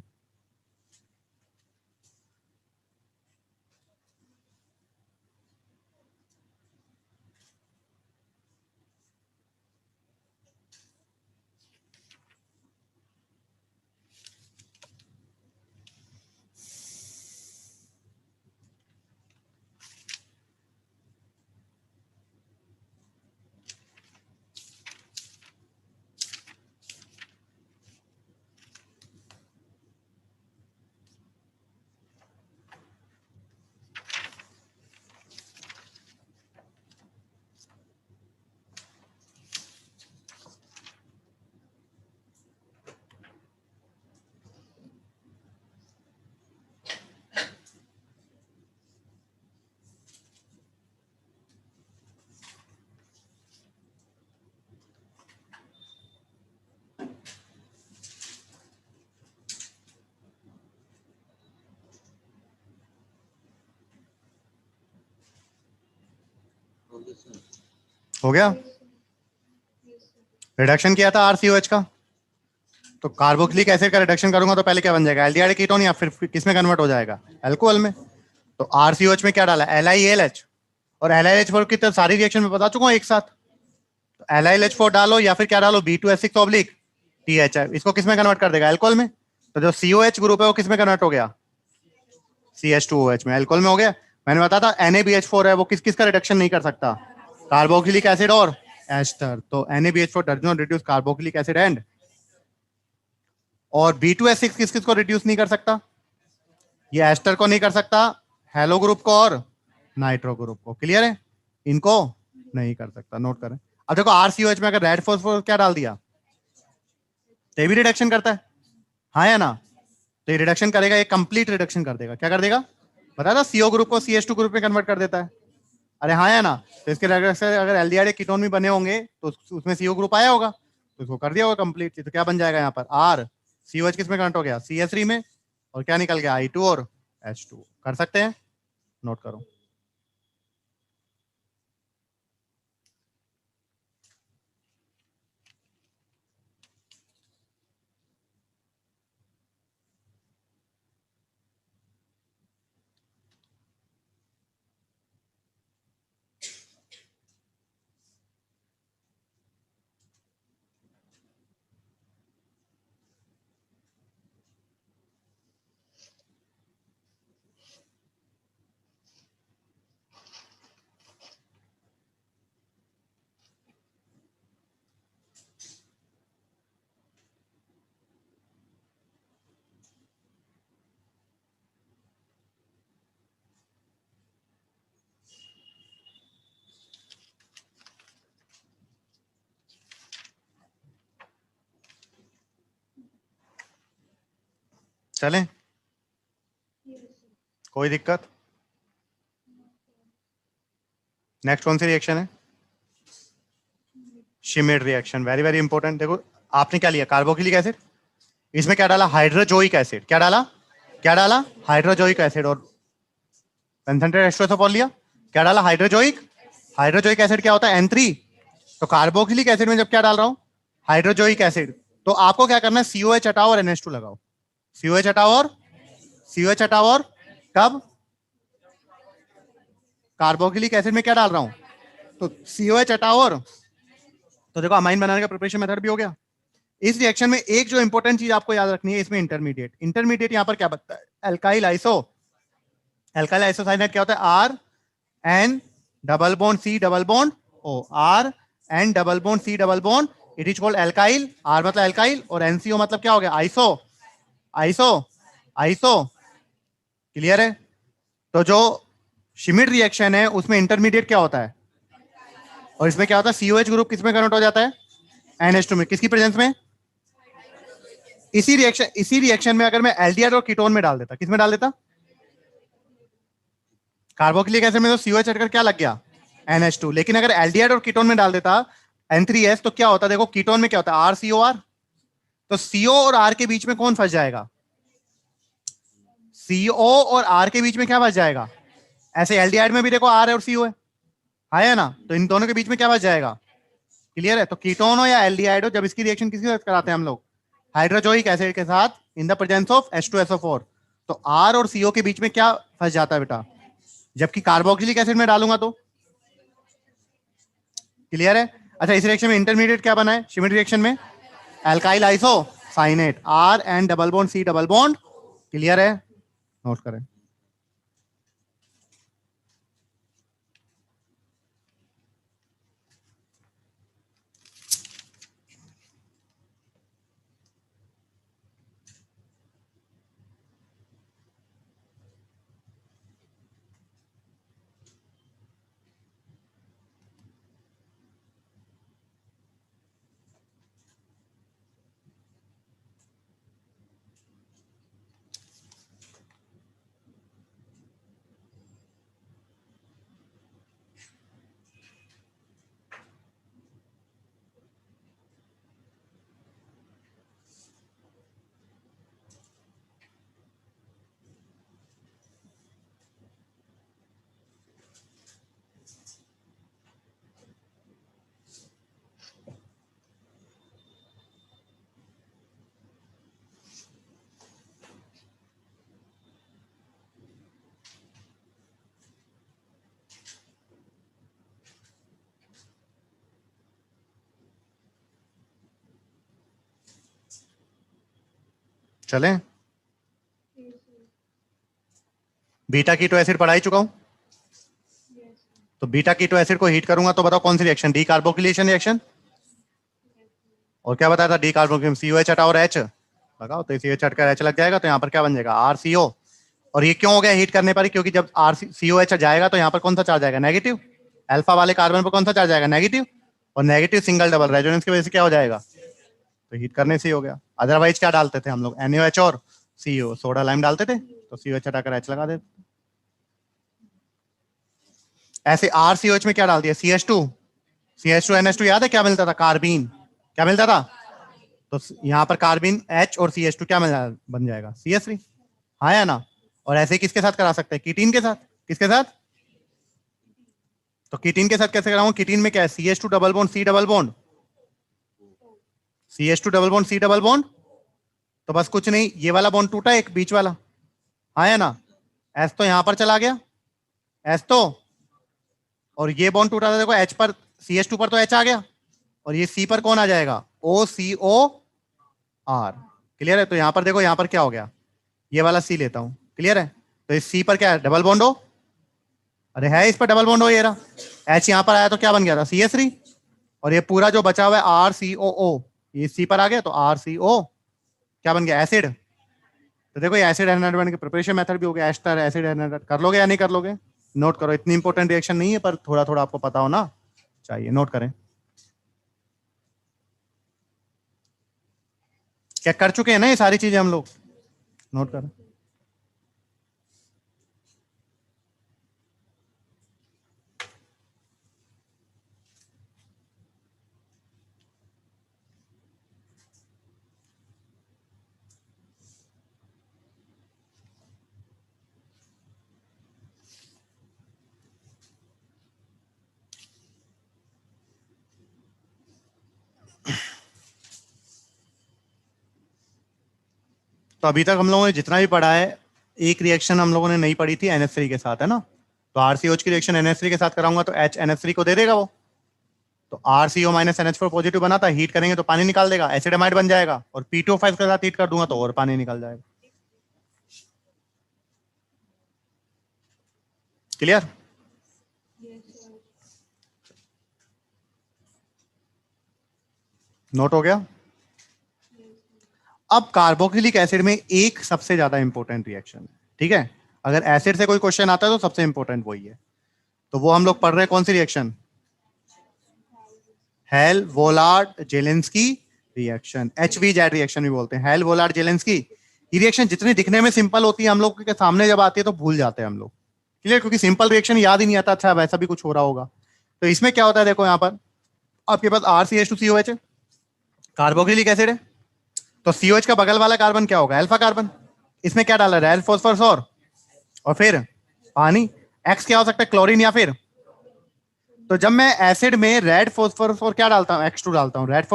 हो गया सर। हो गया? रिडक्शन किया था RCOH का, तो कार्बोक्सिलिक एसिड का रिडक्शन करूंगा तो पहले क्या बन जाएगा? एल्डिहाइड कीटोन, या फिर किस में कन्वर्ट हो जाएगा? अल्कोहल में। तो RCOH में क्या डाला? LiAlH, और LiLH4 की तो सारी रिएक्शन में बता चुका हूँ एक साथ। तो LiLH4 डालो, या फिर क्या डालो? B2H6 ऑब्लिक THI, इसको किस में कन्वर्ट कर देगा? अल्कोहल में। तो जो COH ग्रुप है वो किस में कन्वर्ट हो गया? CH2OH में, अल्कोहल में हो गया। मैंने बताया था NaBH4 है, वो किस किस का रिडक्शन नहीं कर सकता? कार्बोक्सिलिक एसिड और एस्टर। तो NaBH4 does not reduce carboxylic acid and, और B2H6 किस किस को रिड्यूस नहीं कर सकता? ये एस्टर को नहीं कर सकता, हेलो ग्रुप को और नाइट्रो ग्रुप को। क्लियर है? इनको नहीं कर सकता, नोट करें। अब देखो, RCOH में अगर रेड फॉस्फोरस क्या डाल दिया तो ये भी रिडक्शन करता है, हाँ या ना? तो ये रिडक्शन करेगा, ये कंप्लीट रिडक्शन कर देगा। क्या कर देगा? बता था, CO ग्रुप को CH2 ग्रुप में कन्वर्ट कर देता है। अरे हाँ या ना? तो इसके रिडक्शन अगर एल्डिहाइड कीटोन भी बने होंगे तो उसमें CO ग्रुप आया होगा, तो उसको कर दिया होगा कंप्लीट। तो क्या बन जाएगा यहाँ पर? R COH किस में कन्वर्ट हो गया? CH3 में, और क्या निकल गया? I2 और H2। कर सकते हैं? नोट करो। चलें? कोई दिक्कत? नेक्स्ट कौन सी रिएक्शन है? Schmidt reaction, very very important. देखो, आपने क्या लिया? कार्बोक्सिलिक एसिड, इसमें क्या डाला? Hydrazoic acid. क्या डाला? क्या डाला? Hydrazoic acid. और कंसंट्रेट H2SO4 लिया, क्या डाला? हाइड्रोजोइक। हाइड्रोजोइक एसिड क्या होता है? N3। तो कार्बोक्सिलिक एसिड में जब क्या डाल रहा हूं? Hydrazoic acid. तो आपको क्या करना है? COH हटाओ और NH2 लगाओ। COH हटाओ और COH हटाओ और कब कार्बोक्सिलिक एसिड में क्या डाल रहा हूं, तो COH हटाओ और, तो देखो अमाइन बनाने का प्रिपरेशन मेथड भी हो गया। इस रिएक्शन में एक जो इंपॉर्टेंट चीज आपको याद रखनी है, इसमें इंटरमीडिएट यहां पर क्या बनता है, एल्काइल आइसोसाइनेट क्या होता है, R N double bond C double bond O, R N double bond C double bond, it is called alkyl, R मतलब एल्काइल और एनसीओ मतलब क्या हो गया, आइसो आइसो आइसो। क्लियर है। तो जो शिमिड रिएक्शन है उसमें इंटरमीडिएट क्या होता है, और इसमें क्या होता है, सीओएच ग्रुप किसमें कन्वर्ट हो जाता है, NH2 में, किसकी प्रेजेंस में, इसी रिएक्शन में अगर मैं एल्डिहाइड और कीटोन में डाल देता, किसमें डाल देता, कार्बोक्सिलिक एसिड में तो COH हटकर क्या लग गया, NH2, लेकिन अगर एल्डिहाइड और कीटोन में डाल देता N3S तो क्या होता, देखो कीटोन में क्या होता है, RCOR, तो CO और R के बीच में कौन फंस जाएगा, CO और R के बीच में क्या फंस जाएगा, ऐसे एल्डिहाइड में भी देखो R और CO है ना, तो इन दोनों के बीच में क्या फंस जाएगा। क्लियर है। तो कीटोन हो या एल्डिहाइड हो, जब इसकी रिएक्शन किसके साथ कराते हैं हम लोग, हाइड्रोजोइक एसिड के साथ in the presence of H2SO4, तो R और CO के बीच में क्या फंस जाता है बेटा, जबकि कार्बोक्सिलिक एसिड में डालूंगा तो। क्लियर है। अच्छा, इस रिएक्शन में इंटरमीडिएट क्या बना है, शिमिड रिएक्शन में alkyl isocyanate, R N double bond C double bond. Clear है, नोट करें। चलें, बीटा कीटो एसिड पढ़ा ही चुका हूं, तो बीटा कीटो एसिड को हीट करूंगा तो बताओ कौन सी रिएक्शन, डी कार्बोक्सिलेशन रिएक्शन, और क्या बताया था, डी कार्बोक्सिलेशन, COH हटाओ और H लगाओ, तो COH हटकर H लग जाएगा, तो यहाँ पर क्या बन जाएगा, RCO। और ये क्यों हो गया हीट करने पर, क्योंकि जब COH जाएगा तो यहाँ पर कौन सा चार्ज आएगा, नेगेटिव, अल्फा वाले कार्बन पर कौन सा चार्ज आएगा, नेगेटिव, और नेगेटिव सिंगल डबल रेजोनेंस की वजह से क्या हो जाएगा, तो हीट करने से ही हो गया। अदरवाइज क्या डालते थे हम लोग, NaOH और CO, सोडा लाइम डालते थे, तो COH हटाकर H लगा देते। ऐसे RCOH में क्या डाल दिया, CH2NH2 याद है क्या मिलता था, कार्बीन, क्या मिलता था, तो यहाँ पर कार्बिन H और CH2 क्या बन जाएगा, CH3, हाँ या ना। और ऐसे किसके साथ करा सकते हैं, कीटीन के साथ, किसके साथ, तो कीटीन के साथ कैसे कराऊंगा, कीटीन में क्या है, CH2 double bond C double bond, CH2 double bond C double bond, तो बस कुछ नहीं, ये वाला बॉन्ड टूटा एक बीच वाला, हाँ या ना, एस तो यहां पर चला गया, एस तो, और ये बॉन्ड टूटा था, देखो H पर, CH2 पर तो H आ गया, और ये C पर कौन आ जाएगा, OCOR। क्लियर है। तो यहां पर देखो, यहां पर क्या हो गया, ये वाला C लेता हूं, क्लियर है, तो इस C पर क्या है, डबल बॉन्ड हो, अरे है इस पर डबल बॉन्ड हो, ये रहा H यहां पर आया तो क्या बन गया था, CH3, और ये पूरा जो बचा हुआ है RCOO, ये C पर आ गया तो RCO क्या बन गया, एसिड। तो देखो ये एसिड एनाइड के प्रिपरेशन मेथड भी हो गया, एस्टर एसिड एनाइड, कर लोगे या नहीं कर लोगे, नोट करो, इतनी इंपॉर्टेंट रिएक्शन नहीं है पर थोड़ा थोड़ा आपको पता हो ना चाहिए, नोट करें। क्या कर चुके हैं ना ये सारी चीजें हम लोग, नोट करें। तो अभी तक हम लोगों ने जितना भी पढ़ा है, एक रिएक्शन हम लोगों ने नहीं पढ़ी थी NH3 के साथ, है ना? तो RCOH की रिएक्शन NH3 के साथ कराऊंगा तो H NH3 को दे देगा वो, तो RCO माइनस NH4 पॉजिटिव बनाता है, हीट करेंगे तो पानी निकाल देगा, एसिडमाइड बन जाएगा, और P2O5 के साथ हीट कर दूंगा तो और पानी निकल जाएगा। क्लियर? नोट हो गया? अब कार्बोक्सिलिक एसिड में एक सबसे ज्यादा इंपॉर्टेंट रिएक्शन है, ठीक है? अगर एसिड से कोई क्वेश्चन आता है तो सबसे इंपॉर्टेंट वही है, तो वो हम लोग पढ़ रहे हैं कौन सी reaction? Hell Volhard Zelinsky reaction, HVZ reaction भी बोलते हैं, हेल वोलार्ड जेलेंस्की। ये रिएक्शन जितनी दिखने में सिंपल होती है, हम लोग के सामने जब आती है तो भूल जाते हैं हम लोग। क्लियर? क्योंकि सिंपल रिएक्शन याद ही नहीं आता, अच्छा वैसा भी कुछ हो रहा होगा। तो इसमें क्या होता है, देखो यहाँ पर आपके पास RCH2COH है, कार्बोक्सिलिक एसिड है, तो COH का बगल वाला कार्बन क्या होगा? Alpha carbon. इसमें क्या डाला? रेड फॉस्फोरस और फिर पानी। X क्या हो सकता है? क्लोरीन या फिर। तो जब मैं एसिड में रेड फॉस्फोरस और क्या डालता हूं? X2 डालता हूं, रेड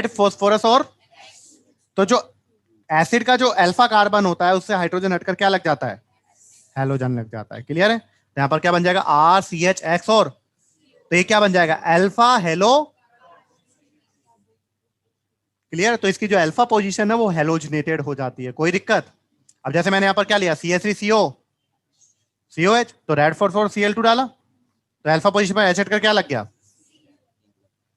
फॉस्फोरस और तो जो एसिड का जो अल्फा कार्बन होता है उससे हाइड्रोजन हटकर क्या लग जाता है? हैलोजन लग जाता है। क्लियर है? तो यहां पर क्या बन जाएगा? RCHX, और तो ये क्या बन जाएगा? Alpha hello. क्लियर? तो इसकी जो अल्फा पोजीशन है वो हेलोजनेटेड हो जाती है। कोई दिक्कत? अब जैसे मैंने यहां पर क्या लिया? CH3CO COH, तो रेड फॉस्फोरस Cl2 डाला, तो अल्फा पोजीशन पर एच कर क्या लग गया?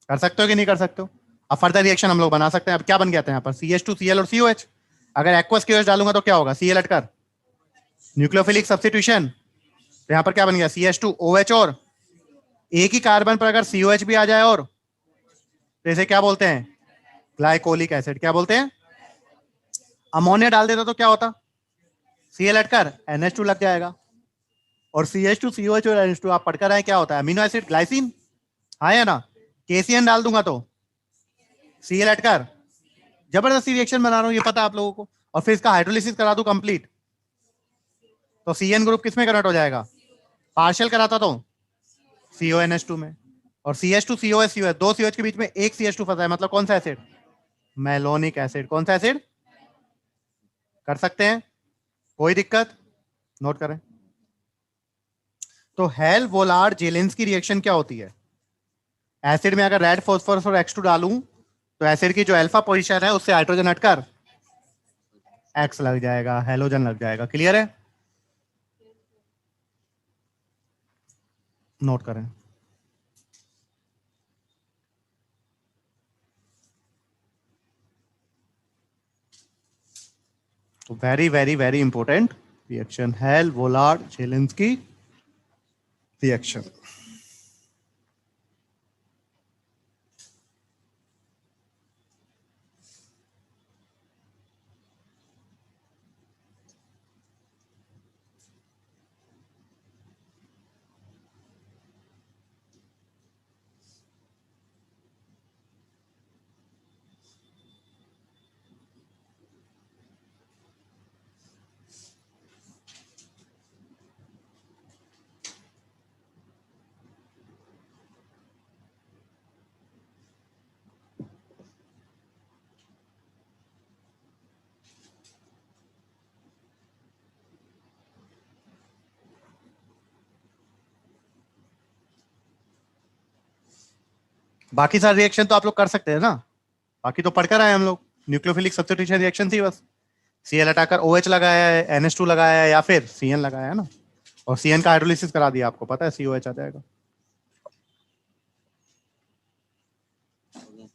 कर सकते हो कि नहीं कर सकते हो? अब फर्दर रिएक्शन हम लोग बना सकते हैं। अब क्या बन गया था यहाँ पर? CH2Cl और COH। अगर एक्वस KOH डालूंगा तो क्या होगा? Cl हटकर न्यूक्लियोफिलिक सब्स्टिट्यूशन, तो यहाँ पर क्या बन गया? CH2OH, और एक ही कार्बन पर अगर COH भी आ जाए और तो इसे क्या बोलते हैं? Glycolic acid. क्या बोलते हैं? अमोनिया डाल देता तो क्या होता? Cl हटकर NH2 लग जाएगा, और CH2COH और NH2 आप पढ़कर आए क्या होता है? Amino acid glycine. हाँ या ना? KCN डाल दूंगा तो Cl हटकर, जबरदस्ती रिएक्शन बना रहा हूं, ये पता है आप लोगों को, और फिर इसका हाइड्रोलिसिस करा दूं कंप्लीट, तो CN ग्रुप किस में कन्वर्ट हो जाएगा? पार्शियल कराता तो CONH2 में, और CH2COH दो COH के बीच में एक CH2 फंसा है, मतलब कौन सा एसिड? Malonic acid. कौन सा एसिड? कर सकते हैं? कोई दिक्कत? नोट करें। तो हेल वोलार्ड जेलेंस्की रिएक्शन क्या होती है? एसिड में अगर रेड फॉस्फोरस और X2 डालूं तो एसिड की जो अल्फा पोजीशन है उससे हाइड्रोजन हटकर X लग जाएगा, हेलोजन लग जाएगा। क्लियर है? नोट करें। तो very very very important reaction, Hell Volhard Zelinsky reaction. बाकी सारे रिएक्शन तो आप लोग कर सकते हैं ना, बाकी तो पढ़कर आए हम लोग। न्यूक्लियोफिलिक सब्स्टिट्यूशन रिएक्शन थी बस, Cl हटाकर OH लगाया है, NH2 लगाया है, या फिर CN लगाया है ना, और CN का हाइड्रोलिसिस करा दिया, आपको पता है COH आ जाएगा। हो गया।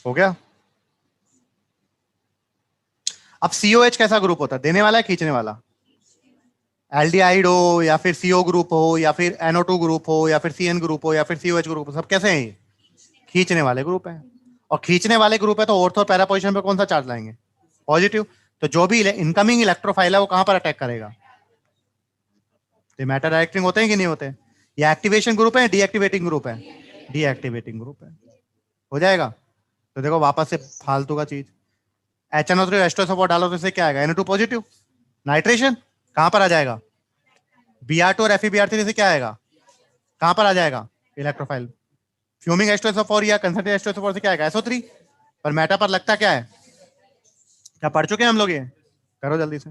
हो गया? अब COH कैसा ग्रुप होता है? देने वाला है खींचने वाला? एल्डिहाइड हो या फिर CO ग्रुप हो या फिर NO2 ग्रुप हो या फिर CN ग्रुप हो या फिर COH ग्रुप हो, सब कैसे हैं? ये खींचने वाले ग्रुप हैं, और खींचने वाले ग्रुप है तो ऑर्थो पैरा पोजीशन पे कौन सा चार्ज लाएंगे? पॉजिटिव। तो जो भी इनकमिंग इलेक्ट्रोफाइल है वो कहां पर अटैक करेगा? तो मैटर डायरेक्टिंग होते हैं कि नहीं होते? ये एक्टिवेशन ग्रुप है, डीएक्टिवेटिंग ग्रुप है? डीएक्टिवेटिंग ग्रुप है। हो जाएगा? तो देखो वापस से फालतू का चीज, HNO3 एस्ट्रो सपोर्ट डालो तो इससे क्या आएगा? NO2 पॉजिटिव, नाइट्रेशन कहां पर आ जाएगा? Br2 और FeBr3 से क्या आएगा, कहां पर आ जाएगा इलेक्ट्रोफाइल, फ्यूमिंग H2SO4 या कंसंट्रेटेड H2SO4 से क्या आएगा SO3, पर मेटा पर लगता क्या है, क्या पढ़ चुके हैं हम लोग ये, करो जल्दी से।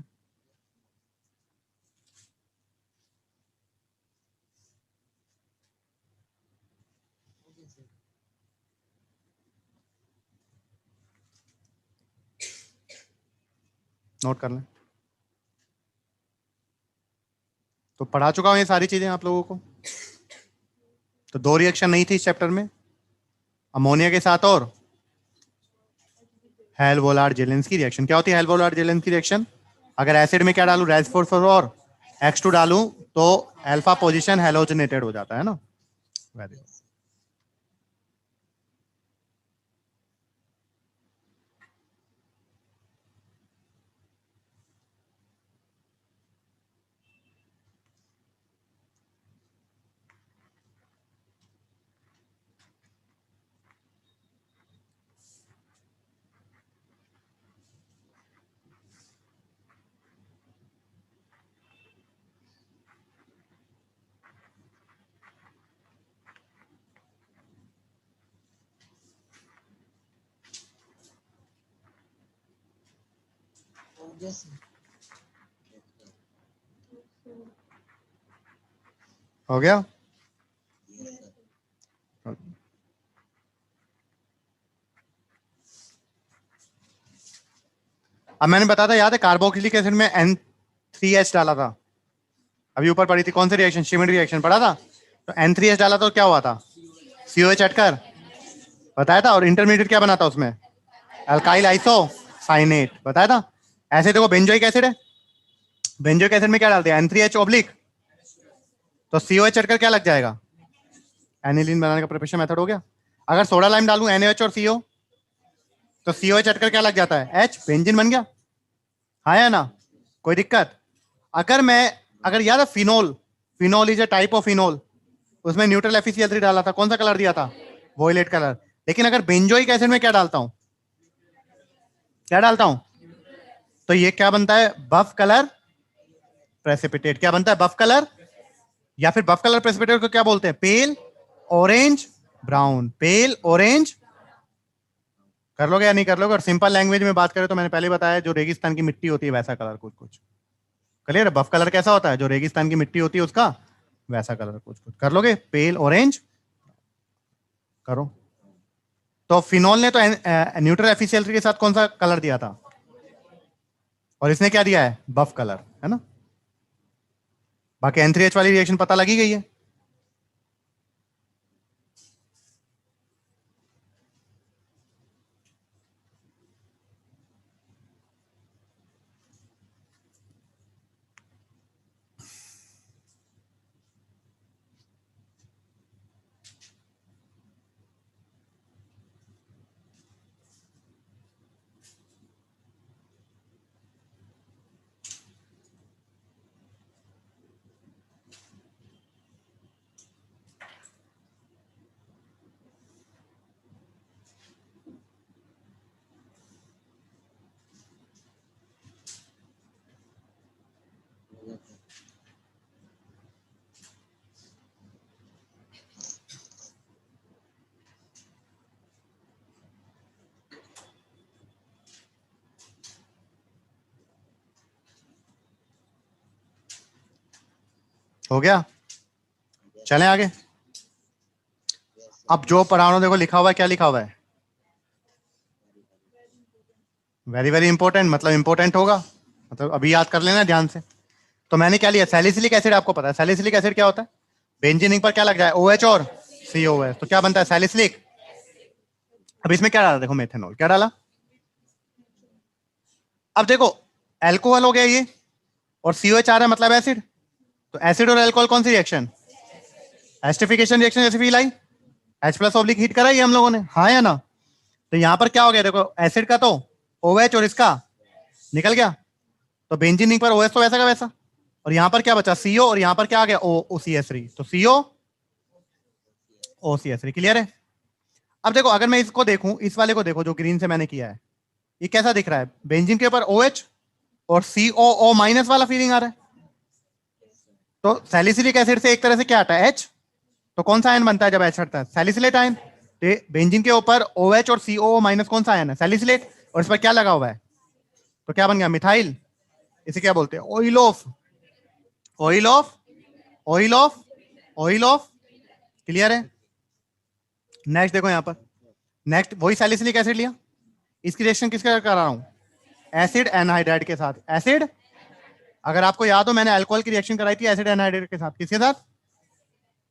नोट कर लें। तो पढ़ा चुका हूं ये सारी चीजें आप लोगों को। तो दो रिएक्शन नहीं थी इस चैप्टर में, अमोनिया के साथ और हेल्वोलार्ड जेलेंस्की रिएक्शन। क्या होती है हेल्वोलार्ड जेलेंस्की रिएक्शन, अगर एसिड में क्या डालूं रेसफोर्स और X2 डालूं तो अल्फा पोजीशन हेलोजनेटेड हो जाता है ना। Very good. हो गया। अब मैंने बताया था याद है कार्बोक्सिलिक एसिड में N3H डाला था, अभी ऊपर पड़ी थी कौन सी रिएक्शन, शिमिड रिएक्शन पढ़ा था। तो N3H डाला तो क्या हुआ था, COH हटकर बताया था, और इंटरमीडिएट क्या बना था उसमें अल्काइल आइसोसाइनेट बताया था। ऐसे देखो बेंजोइक एसिड है, बेंजोइक एसिड में क्या डालते हैं N3H ऑब्लिक, तो COH हटकर क्या लग जाएगा, एनिलीन बनाने का प्रिपरेशन मेथड हो गया। अगर सोडा लाइम डालूं NaOH और CO तो COH हटकर क्या लग जाता है H, बेंजीन बन गया, हाँ या ना, कोई दिक्कत। अगर याद है phenol, phenol is a type of phenol, उसमें न्यूट्रल FeCl3 डाला था, कौन सा कलर दिया था वोयलेट कलर। लेकिन अगर बेंजोइक एसिड में क्या डालता हूं, क्या डालता हूं, तो ये क्या बनता है बफ कलर प्रेसिपिटेट, क्या बनता है बफ कलर, या फिर बफ कलर प्रेसिपिटेट को क्या बोलते हैं पेल ऑरेंज ब्राउन, पेल ऑरेंज। कर लोगे या नहीं कर लोगे, और सिंपल लैंग्वेज में बात करें तो मैंने पहले बताया जो रेगिस्तान की मिट्टी होती है वैसा कलर कुछ कुछ, क्लियर है। बफ कलर कैसा होता है, जो रेगिस्तान की मिट्टी होती है उसका वैसा कलर कुछ कुछ, कर लोगे पेल ऑरेंज, करो। तो फिनोल ने तो न्यूट्रल FeCl3 के साथ कौन सा कलर दिया था, और इसने क्या दिया है बफ कलर, है ना। बाकी N3H वाली रिएक्शन पता लगी गई है। हो गया, चलें आगे। अब जो पढ़ा रहा हूं देखो लिखा हुआ है, क्या लिखा हुआ है, वेरी वेरी इंपॉर्टेंट, मतलब इंपॉर्टेंट होगा, मतलब अभी याद कर लेना ध्यान से। तो मैंने क्या लिया सैलिसिलिक एसिड, आपको पता है सैलिसिलिक एसिड क्या होता है, बेंजीन पर क्या लग जाए OH और COH, तो क्या बनता है सैलिसिलिक। अब इसमें क्या डाला देखो मेथेनॉल, क्या डाला, अब देखो एल्कोहल हो गया ये, और COH आ रहा है मतलब एसिड, तो एसिड और एल्कोहल कौन सी रिएक्शन, एस्टिफिकेशन रिएक्शन, जैसे feel I H+ oblique heat कराई हम लोगों ने, हाँ या ना। तो यहां पर क्या हो गया देखो एसिड का तो OH और इसका निकल गया, तो बेंजीन पर OH तो वैसा का वैसा, और यहां पर क्या बचा CO, और यहां पर क्या आ गया OCH3, तो CO OCH3, क्लियर है। अब देखो अगर मैं इसको देखूं, इस वाले को देखो जो ग्रीन से मैंने किया है, ये कैसा दिख रहा है, बेंजीन के ऊपर OH और COO माइनस वाला फीलिंग आ रहा है, तो सैलिसिलिक एसिड से एक तरह से क्या हटा है, H। तो कौन सा आयन बनता है जब H हटता है, सैलिसिलेट आयन। तो बेंजीन के ऊपर OH और COO माइनस कौन सा आयन है, सैलिसिलेट, और इस पर क्या लगा हुआ है, तो क्या बन गया, मिथाइल। इसे क्या बोलते हैं, oil of, oil of, oil of, oil of. Clear है। नेक्स्ट देखो यहां पर, नेक्स्ट वही सैलिसिलिक एसिड लिया, इसकी रिएक्शन किसके साथ करा रहा हूं, एसिड एनहाइड्राइड के साथ। एसिड, अगर आपको याद हो मैंने अल्कोहल की रिएक्शन कराई थी एसिड एनहाइड्राइड के साथ, किसके साथ,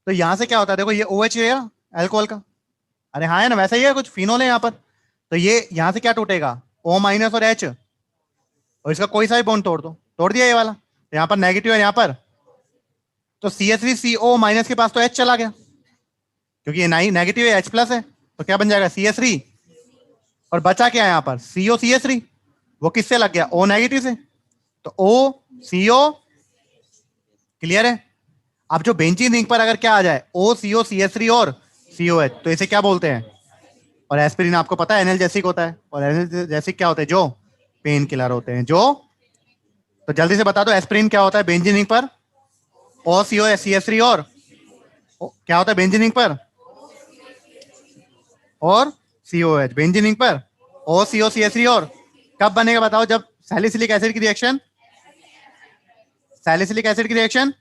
तो यहां से क्या होता है, देखो ये OH है अल्कोहल का, अरे हाँ है ना, वैसा ही है, कुछ फिनोल है यहाँ पर। तो ये यहां से क्या टूटेगा, O माइनस और H, और इसका कोई सा भी बॉन्ड तोड़ दो, तोड़ दिया ये वाला, तो यहाँ पर नेगेटिव है यहाँ पर, तो CH3CO माइनस के पास तो H चला गया, क्योंकि ये नेगेटिव है, H प्लस है, तो क्या बन जाएगा CH3, और बचा क्या है यहाँ पर COCH3, वो किससे लग गया, O नेगेटिव से, तो OCO। क्लियर है। अब जो बेंजीन रिंग पर अगर क्या आ जाए OCOCH3 और COH, तो इसे क्या बोलते हैं, और एस्पिरिन आपको पता है एनाल्जेसिक होता है, और एनाल्जेसिक क्या होते हैं, जो पेन किलर होते हैं जो। तो जल्दी से बता दो एस्पिरिन क्या होता है बेंजीन रिंग पर, OCOCH3 और क्या होता है बेंजीन रिंग पर, और COH, बेंजीन रिंग पर OCOCH3 और कब बनेगा बताओ, जब सैलिसिलिक एसिड की रिएक्शन, सैलिसिलिक एसिड की रिएक्शन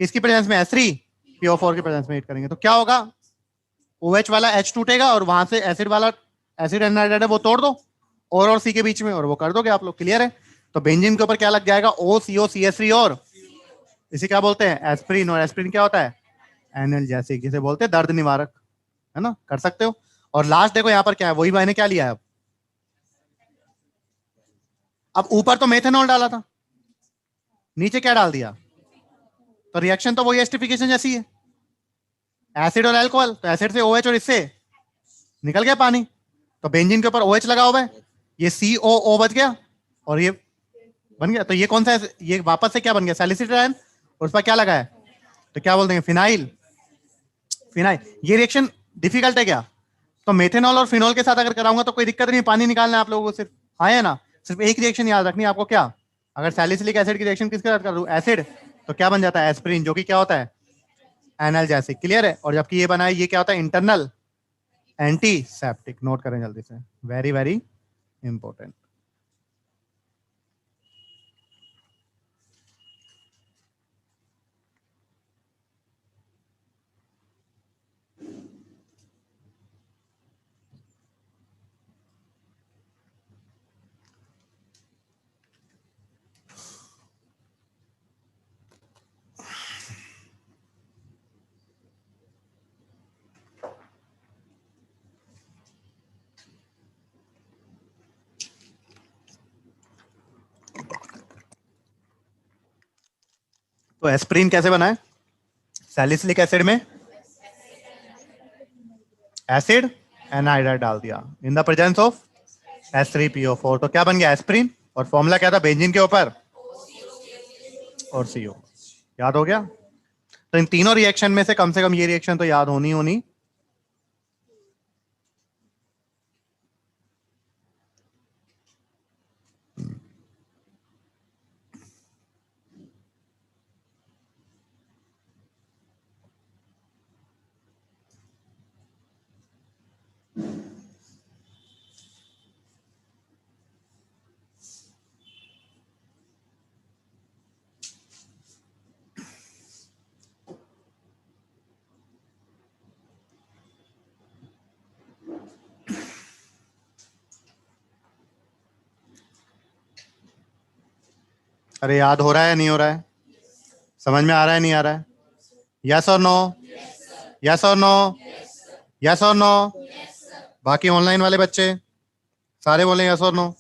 किसकी प्रेजेंस में, S3PO4 की प्रेजेंस में हीट करेंगे, तो क्या होगा, OH वाला H टूटेगा और वहां से एसिड वाला, एसिड एनहाइड्राइड है वो तोड़ दो, और C के बीच में, और वो कर दोगे आप लोग। क्लियर है। तो बेंजीन के ऊपर क्या लग जाएगा, OCOCH3 और इसे क्या बोलते हैं, एस्पिरिन, और एस्पिरिन क्या होता है, एनाल्जेसिक, जिसे बोलते हैं दर्द निवारक, है ना, कर सकते हो। और लास्ट देखो यहाँ पर क्या है, वही मैंने क्या लिया है अब ऊपर तो मेथेनॉल डाला था, नीचे क्या डाल दिया, तो रिएक्शन तो वही एस्टिफिकेशन जैसी है, एसिड और अल्कोहल, तो एसिड से OH और इससे निकल गया पानी, तो बेंजीन के ऊपर OH लगा हुआ है, ये COO बच गया, और ये बन गया, तो ये कौन सा है, ये वापस से क्या बन गया, सैलिसिलिक आयन, और उस पर क्या लगा है, तो क्या बोल देंगे, फिनाइल। फिनाइल, ये रिएक्शन डिफिकल्ट है क्या, तो मेथेनॉल और फिनॉल के साथ अगर कराऊंगा तो कोई दिक्कत नहीं, पानी निकालना है आप लोगों को सिर्फ, हाँ है ना, सिर्फ एक रिएक्शन याद रखनी है आपको, क्या, अगर सैलिसिलिक एसिड की रिएक्शन किसके साथ कर दूं, एसिड, तो क्या बन जाता है, एस्पिरिन, जो कि क्या होता है, एनाल्जेसिक। क्लियर है। और जबकि ये बना है, ये क्या होता है, इंटरनल एंटीसेप्टिक। नोट करें जल्दी से, वेरी वेरी इंपॉर्टेंट। तो एस्पिरिन कैसे बना है, सैलिसिलिक एसिड में एसिड एनहाइड्राइड डाल दिया in the presence of S3PO4, तो क्या बन गया, एस्पिरिन, और फॉर्मूला क्या था बेंजीन के ऊपर, और CO। याद हो गया। तो इन तीनों रिएक्शन में से कम ये रिएक्शन तो याद होनी होनी। अरे याद हो रहा है नहीं हो रहा है, समझ में आ रहा है नहीं आ रहा है, यस और नो, यस और नो, यस और नो। बाकी ऑनलाइन वाले बच्चे सारे बोले यस और नो।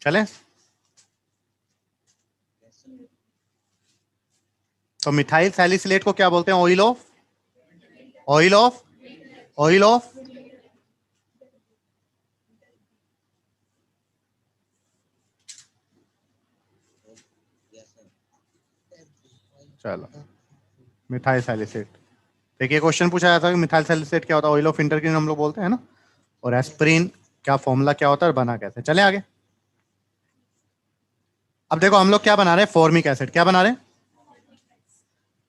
चले, तो मिथाइल सैलिसिलेट को क्या बोलते हैं, oil of oil of Yes, sir. चलो मिथाइल सैलिसिलेट। देखिए क्वेश्चन पूछा जाता है कि मिथाइल सैलिसिलेट क्या होता है, ऑयल ऑफ इंटरक्रीन हम लोग बोलते हैं ना, और एस्पिरिन क्या फॉर्मूला क्या होता है और बना कैसे। चले आगे। अब देखो हम लोग क्या बना रहे हैं, फॉर्मिक एसिड। क्या बना रहे हैं?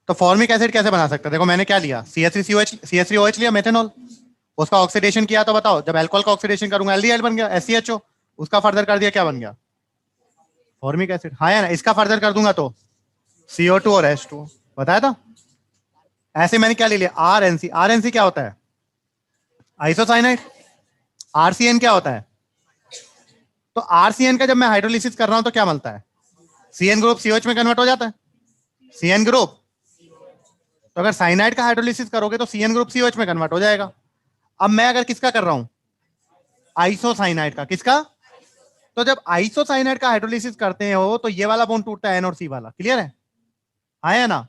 तो फॉर्मिक एसिड कैसे बना सकते हैं? देखो मैंने क्या लिया, CH3OH लिया, मेथेनॉल, उसका ऑक्सीडेशन किया, तो बताओ जब अल्कोहल का ऑक्सीडेशन करूंगा एल्डिहाइड बन गया, SCHO, उसका फर्दर कर दिया क्या बन गया, फॉर्मिक एसिड। हाँ या ना, इसका फर्दर कर दूंगा तो CO2 और H2, बताया था। ऐसे मैंने क्या ले लिया, RNC क्या होता है, आइसोसाइनाइड। RCN क्या होता है, तो RCN का जब मैं हाइड्रोलिसिस कर रहा हूं तो क्या मिलता है, CN ग्रुप COH में कन्वर्ट हो जाता है, CN ग्रुप। तो अगर साइनाइड का हाइड्रोलिसिस करोगे तो CN ग्रुप COH में कन्वर्ट हो जाएगा। अब मैं अगर किसका कर रहा हूं, आइसोसाइनाइड का, किसका, तो जब आइसोसाइनाइड का हाइड्रोलिसिस करते हो तो ये वाला बॉन्ड टूटता है N और C वाला, क्लियर है, हाँ या ना।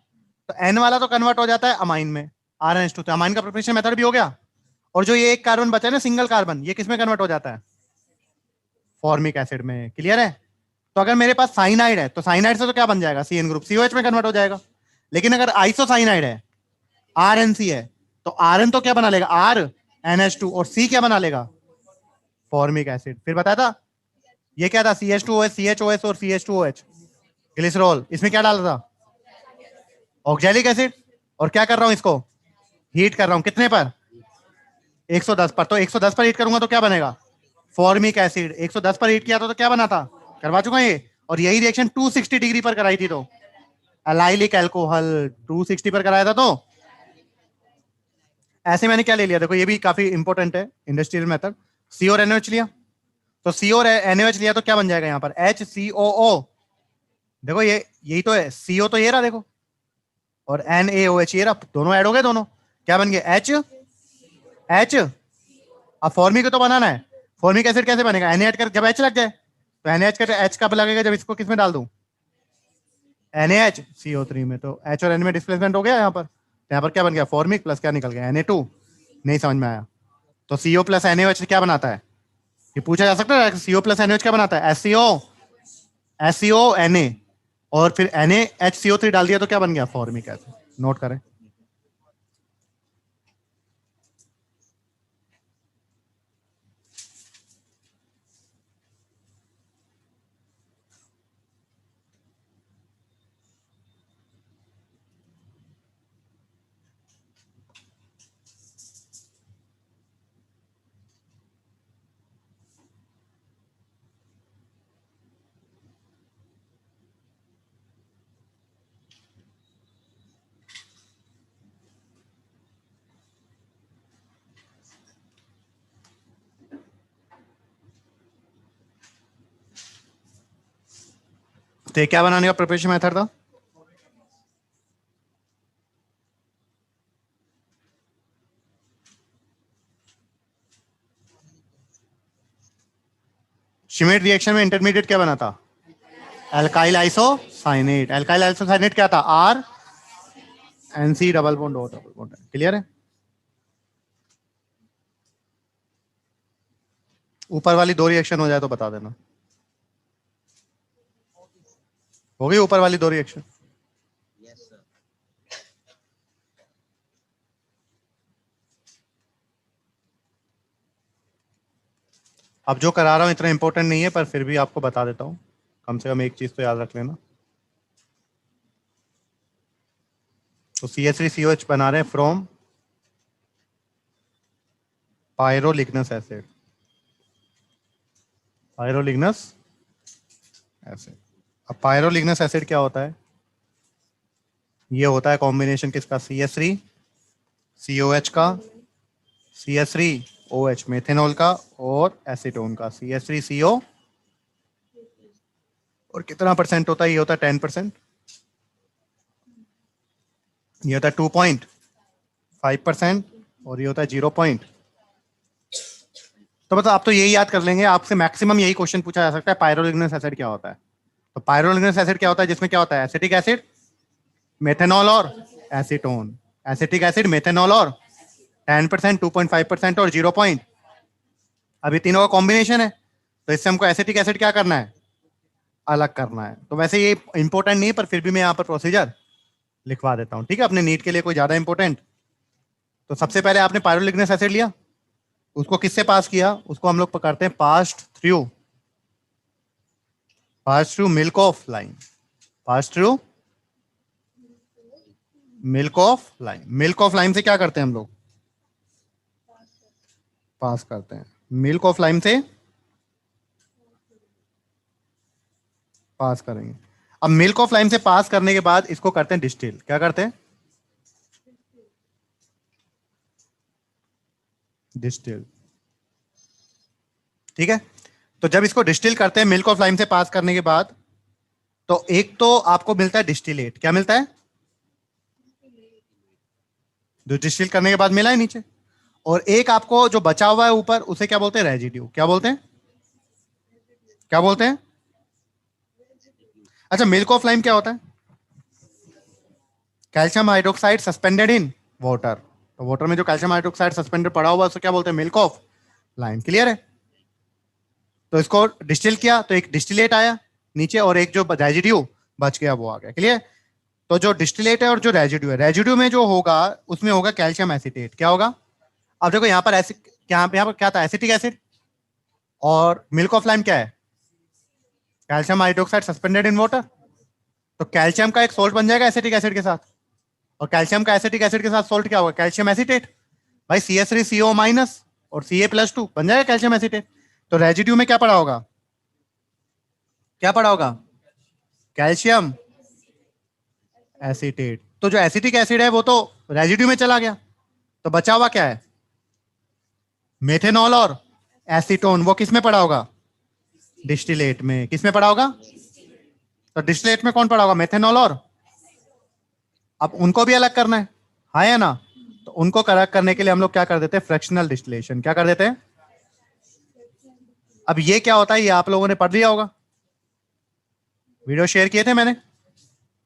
तो N वाला तो कन्वर्ट हो जाता है अमाइन में, RNH2, तो अमाइन का प्रिपरेशन मेथड भी हो गया। और जो ये एक कार्बन बचा है ना, सिंगल कार्बन, ये किस में कन्वर्ट हो जाता है, फॉर्मिक एसिड में, क्लियर है। तो अगर मेरे पास साइनाइड है तो साइनाइड से तो क्या बन जाएगा, CN ग्रुप COH में कन्वर्ट हो जाएगा। लेकिन अगर आइसोसाइनाइड है, RNC है, तो RN तो क्या बना लेगा, RNH2, और C क्या बना लेगा, फॉर्मिक एसिड। फिर बताया था ये क्या था, CH2OH, CHOS और CH2OH, ग्लिसरॉल। इसमें क्या डाला था, ऑक्जेलिक एसिड। और क्या कर रहा हूं, इसको हीट कर रहा हूं, कितने पर, 110 पर। तो 110 पर हीट करूंगा तो क्या बनेगा, फॉर्मिक एसिड। 110 पर हीट किया था तो क्या बना था, करवा चुका ये। और यही रिएक्शन 260 डिग्री पर कराई थी, तो एलाइलिक अल्कोहल 260 पर कराया था। तो ऐसे मैंने क्या ले लिया, देखो ये भी काफी इंपॉर्टेंट है, इंडस्ट्रियल मेथड। सी और NaOH लिया, तो सी और NaOH लिया तो क्या बन जाएगा यहाँ पर, HCOO। देखो ये यही तो है, CO तो ये रहा देखो, और NaOH ये रहा, दोनों ऐड हो गए दोनों, क्या बन गया, H। अब फॉर्मिक तो बनाना है, फॉर्मिक एसिड कैसे बनेगा, Na ऐड कर, जब H लग जाए तो NaH कर, H कब लगेगा, जब इसको किस में डाल दूं, NaHCO3 में। तो H और N में डिस्प्लेसमेंट हो गया यहाँ पर, यहाँ पर क्या बन गया, फॉर्मिक प्लस क्या निकल गया, Na2। नहीं समझ में आया, तो CO प्लस NaOH क्या बनाता है, ये पूछा जा सकता है, CO प्लस NaOH क्या बनाता है, SCO Na, और फिर NaHCO3 डाल दिया तो क्या बन गया, फॉर्मिक एसिड। नोट करें। तो ये क्या बनाने का प्रिपरेशन मेथड था, श्मिट रिएक्शन में इंटरमीडिएट क्या बना था, अल्काइल आइसोसाइनेट। अल्काइल आइसोसाइनेट क्या था, RNC double bond O double bond, clear है। ऊपर वाली दो रिएक्शन हो जाए तो बता देना, हो गई ऊपर वाली दो रिएक्शन। Yes, sir. अब जो करा रहा हूं इतना इंपॉर्टेंट नहीं है, पर फिर भी आपको बता देता हूं, कम से कम एक चीज तो याद रख लेना। तो CH3COH बना रहे हैं फ्रॉम पायरोलिग्नस एसिड, पायरोलिग्नस एसिड। अब पायरोलिग्नस एसिड क्या होता है, ये होता है कॉम्बिनेशन किसका, CH3COH का, CH3OH मेथेनॉल का, और एसीटोन का, CH3CO। और कितना परसेंट होता है, ये होता है 10%, ये होता है 2.5%, और ये होता है 0 पॉइंट। तो मतलब आप तो यही याद कर लेंगे, आपसे मैक्सिमम यही क्वेश्चन पूछा जा सकता है, पायरोलिग्नस एसिड क्या होता है। तो पायरोलिग्नस एसिड क्या होता है, जिसमें क्या होता है, एसिटिक एसिड, मेथेनॉल और एसीटोन, एसिटिक एसिड, मेथेनॉल और 10%, 2.5% और 0 पॉइंट। अभी तीनों का कॉम्बिनेशन है, तो इससे हमको एसिटिक एसिड क्या करना है, अलग करना है। तो वैसे ये इंपॉर्टेंट नहीं है, पर फिर भी मैं यहाँ पर प्रोसीजर लिखवा देता हूँ, ठीक है, अपने नीट के लिए कोई ज्यादा इंपॉर्टेंट। तो सबसे पहले आपने पायरोलिग्नस एसिड लिया, उसको किससे पास किया, उसको हम लोग पकड़ते हैं pass through milk of lime, pass through milk of lime. Milk of lime से क्या करते हैं हम लोग, पास करते हैं, मिल्क ऑफ लाइम से पास करेंगे। अब मिल्क ऑफ लाइम से पास करने के बाद इसको करते हैं डिस्टिल। क्या करते हैं, डिस्टिल, ठीक है। तो जब इसको डिस्टिल करते हैं मिल्क ऑफ लाइम से पास करने के बाद, तो एक तो आपको मिलता है डिस्टिलेट। क्या मिलता है, जो डिस्टिल करने के बाद मिला है नीचे, और एक आपको जो बचा हुआ है ऊपर, उसे क्या बोलते हैं, रेजिड्यू। क्या बोलते हैं, क्या बोलते हैं। अच्छा, मिल्क ऑफ लाइम क्या होता है, calcium hydroxide suspended in water. तो वाटर में जो कैल्शियम हाइड्रोक्साइड सस्पेंडेड पड़ा हुआ है उसे क्या बोलते हैं, मिल्क ऑफ लाइम। क्लियर है। तो इसको डिस्टिल किया तो एक डिस्टिलेट आया नीचे, और एक जो रेजिड्यू बच गया वो आ गया। क्लियर। तो जो डिस्टिलेट है और जो रेजिड्यू है, रेजिड्यू में जो होगा उसमें होगा कैल्शियम एसिटेट। क्या होगा, अब देखो यहाँ पर यहाँ पर क्या था, एसिटिक एसिड, और मिल्क ऑफ लाइम क्या है, calcium hydroxide suspended in water. तो कैल्शियम का एक सोल्ट बन जाएगा एसिटिक एसिड के साथ, और कैल्शियम का एसिटिक एसिड के साथ सोल्ट क्या होगा, कैल्शियम एसिटेट। भाई CH3CO माइनस और Ca+2 बन जाएगा कैल्शियम एसिटेट। तो रेजिड्यू में क्या पड़ा होगा, क्या पड़ा होगा, कैल्शियम एसिटेट। तो जो एसिटिक एसिड है वो तो रेजिड्यू में चला गया, तो बचा हुआ क्या है, मेथेनॉल और एसीटोन। वो किस में पड़ा होगा, डिस्टिलेट में। किस में पड़ा होगा, तो डिस्टिलेट में कौन पड़ा होगा, मेथेनॉल और। अब उनको भी अलग करना है, हाँ या ना। तो उनको अलग करने के लिए हम लोग क्या कर देते हैं, फ्रैक्शनल डिस्टिलेशन। क्या कर देते हैं। अब ये क्या होता है, ये आप लोगों ने पढ़ लिया होगा, वीडियो शेयर किए थे मैंने।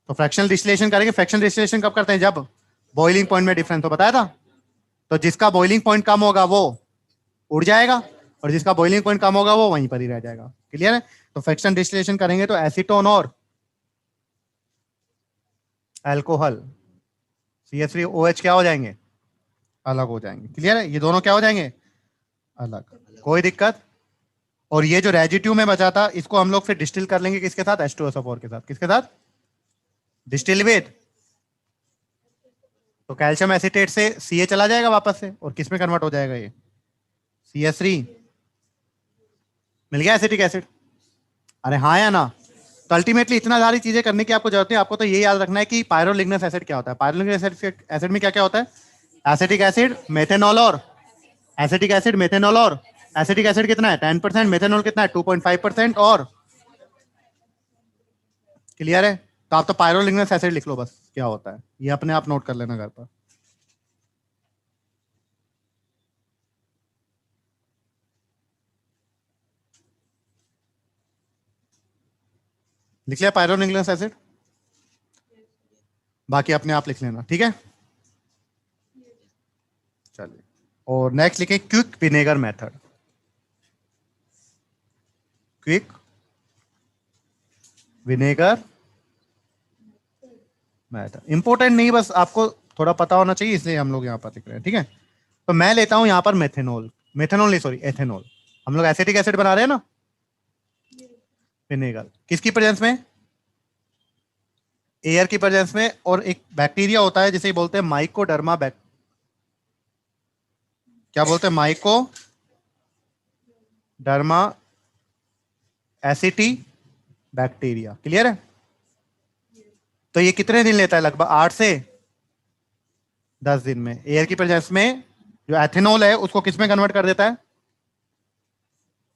तो फ्रैक्शनल डिस्टिलेशन करेंगे। फ्रैक्शनल डिस्टिलेशन कब करते हैं, जब बॉइलिंग पॉइंट में डिफरेंस हो, बताया था। तो जिसका बॉइलिंग पॉइंट कम होगा वो उड़ जाएगा, और जिसका बॉइलिंग पॉइंट कम होगा वो वहीं पर ही रह जाएगा। क्लियर है। तो फ्रैक्शनल डिस्टिलेशन करेंगे तो एसीटोन और अल्कोहल CH3OH क्या हो जाएंगे, अलग हो जाएंगे। क्लियर है, ये दोनों क्या हो जाएंगे, अलग। कोई दिक्कत। और ये जो रेजिड्यू में बचा था इसको हम लोग फिर डिस्टिल कर लेंगे किसके साथ, H2SO4 के साथ। किसके साथ, डिस्टिल विद। तो कैल्शियम एसिटेट से Ca चला जाएगा वापस से, और किस में कन्वर्ट हो जाएगा, ये CH3। मिल गया एसिटिक एसिड। अरे हाँ या ना। तो अल्टीमेटली इतना सारी चीजें करने की आपको जरूरत है, आपको तो ये याद रखना है कि पायरोलिग्नस एसिड क्या होता है। पायरोलिग्नस एसिड में क्या क्या होता है, एसिटिक एसिड, मेथेनॉल और एसिटिक एसिड, मेथेनॉल और एसिटिक एसिड कितना है 10%, मेथेनॉल कितना है 2.5%, और क्लियर है। तो आप तो पायरोलिग्नस एसिड लिख लो बस, क्या होता है ये अपने आप नोट कर लेना घर पर। लिख लिया पायरोलिग्नस एसिड, बाकी अपने आप लिख लेना, ठीक है। चलिए, और नेक्स्ट लिखें quick vinegar method. Quick vinegar method important नहीं, बस आपको थोड़ा पता होना चाहिए, इसलिए हम लोग यहाँ पर लिख रहे हैं, ठीक है। तो मैं लेता हूं यहाँ पर मेथेनॉल, मेथेनॉल नहीं सॉरी एथेनॉल। हम लोग एसिटिक एसिड बना रहे हैं ना, विनेगर किसकी प्रेजेंस में, एयर की प्रेजेंस में। और एक बैक्टीरिया होता है जिसे बोलते हैं माइकोडर्मा क्या बोलते हैं, माइकोडर्मा एसिटी बैक्टीरिया। क्लियर है। तो ये कितने दिन लेता है, लगभग 8 से 10 दिन में एयर की प्रेजेंस में जो एथेनॉल है उसको किस में कन्वर्ट कर देता है,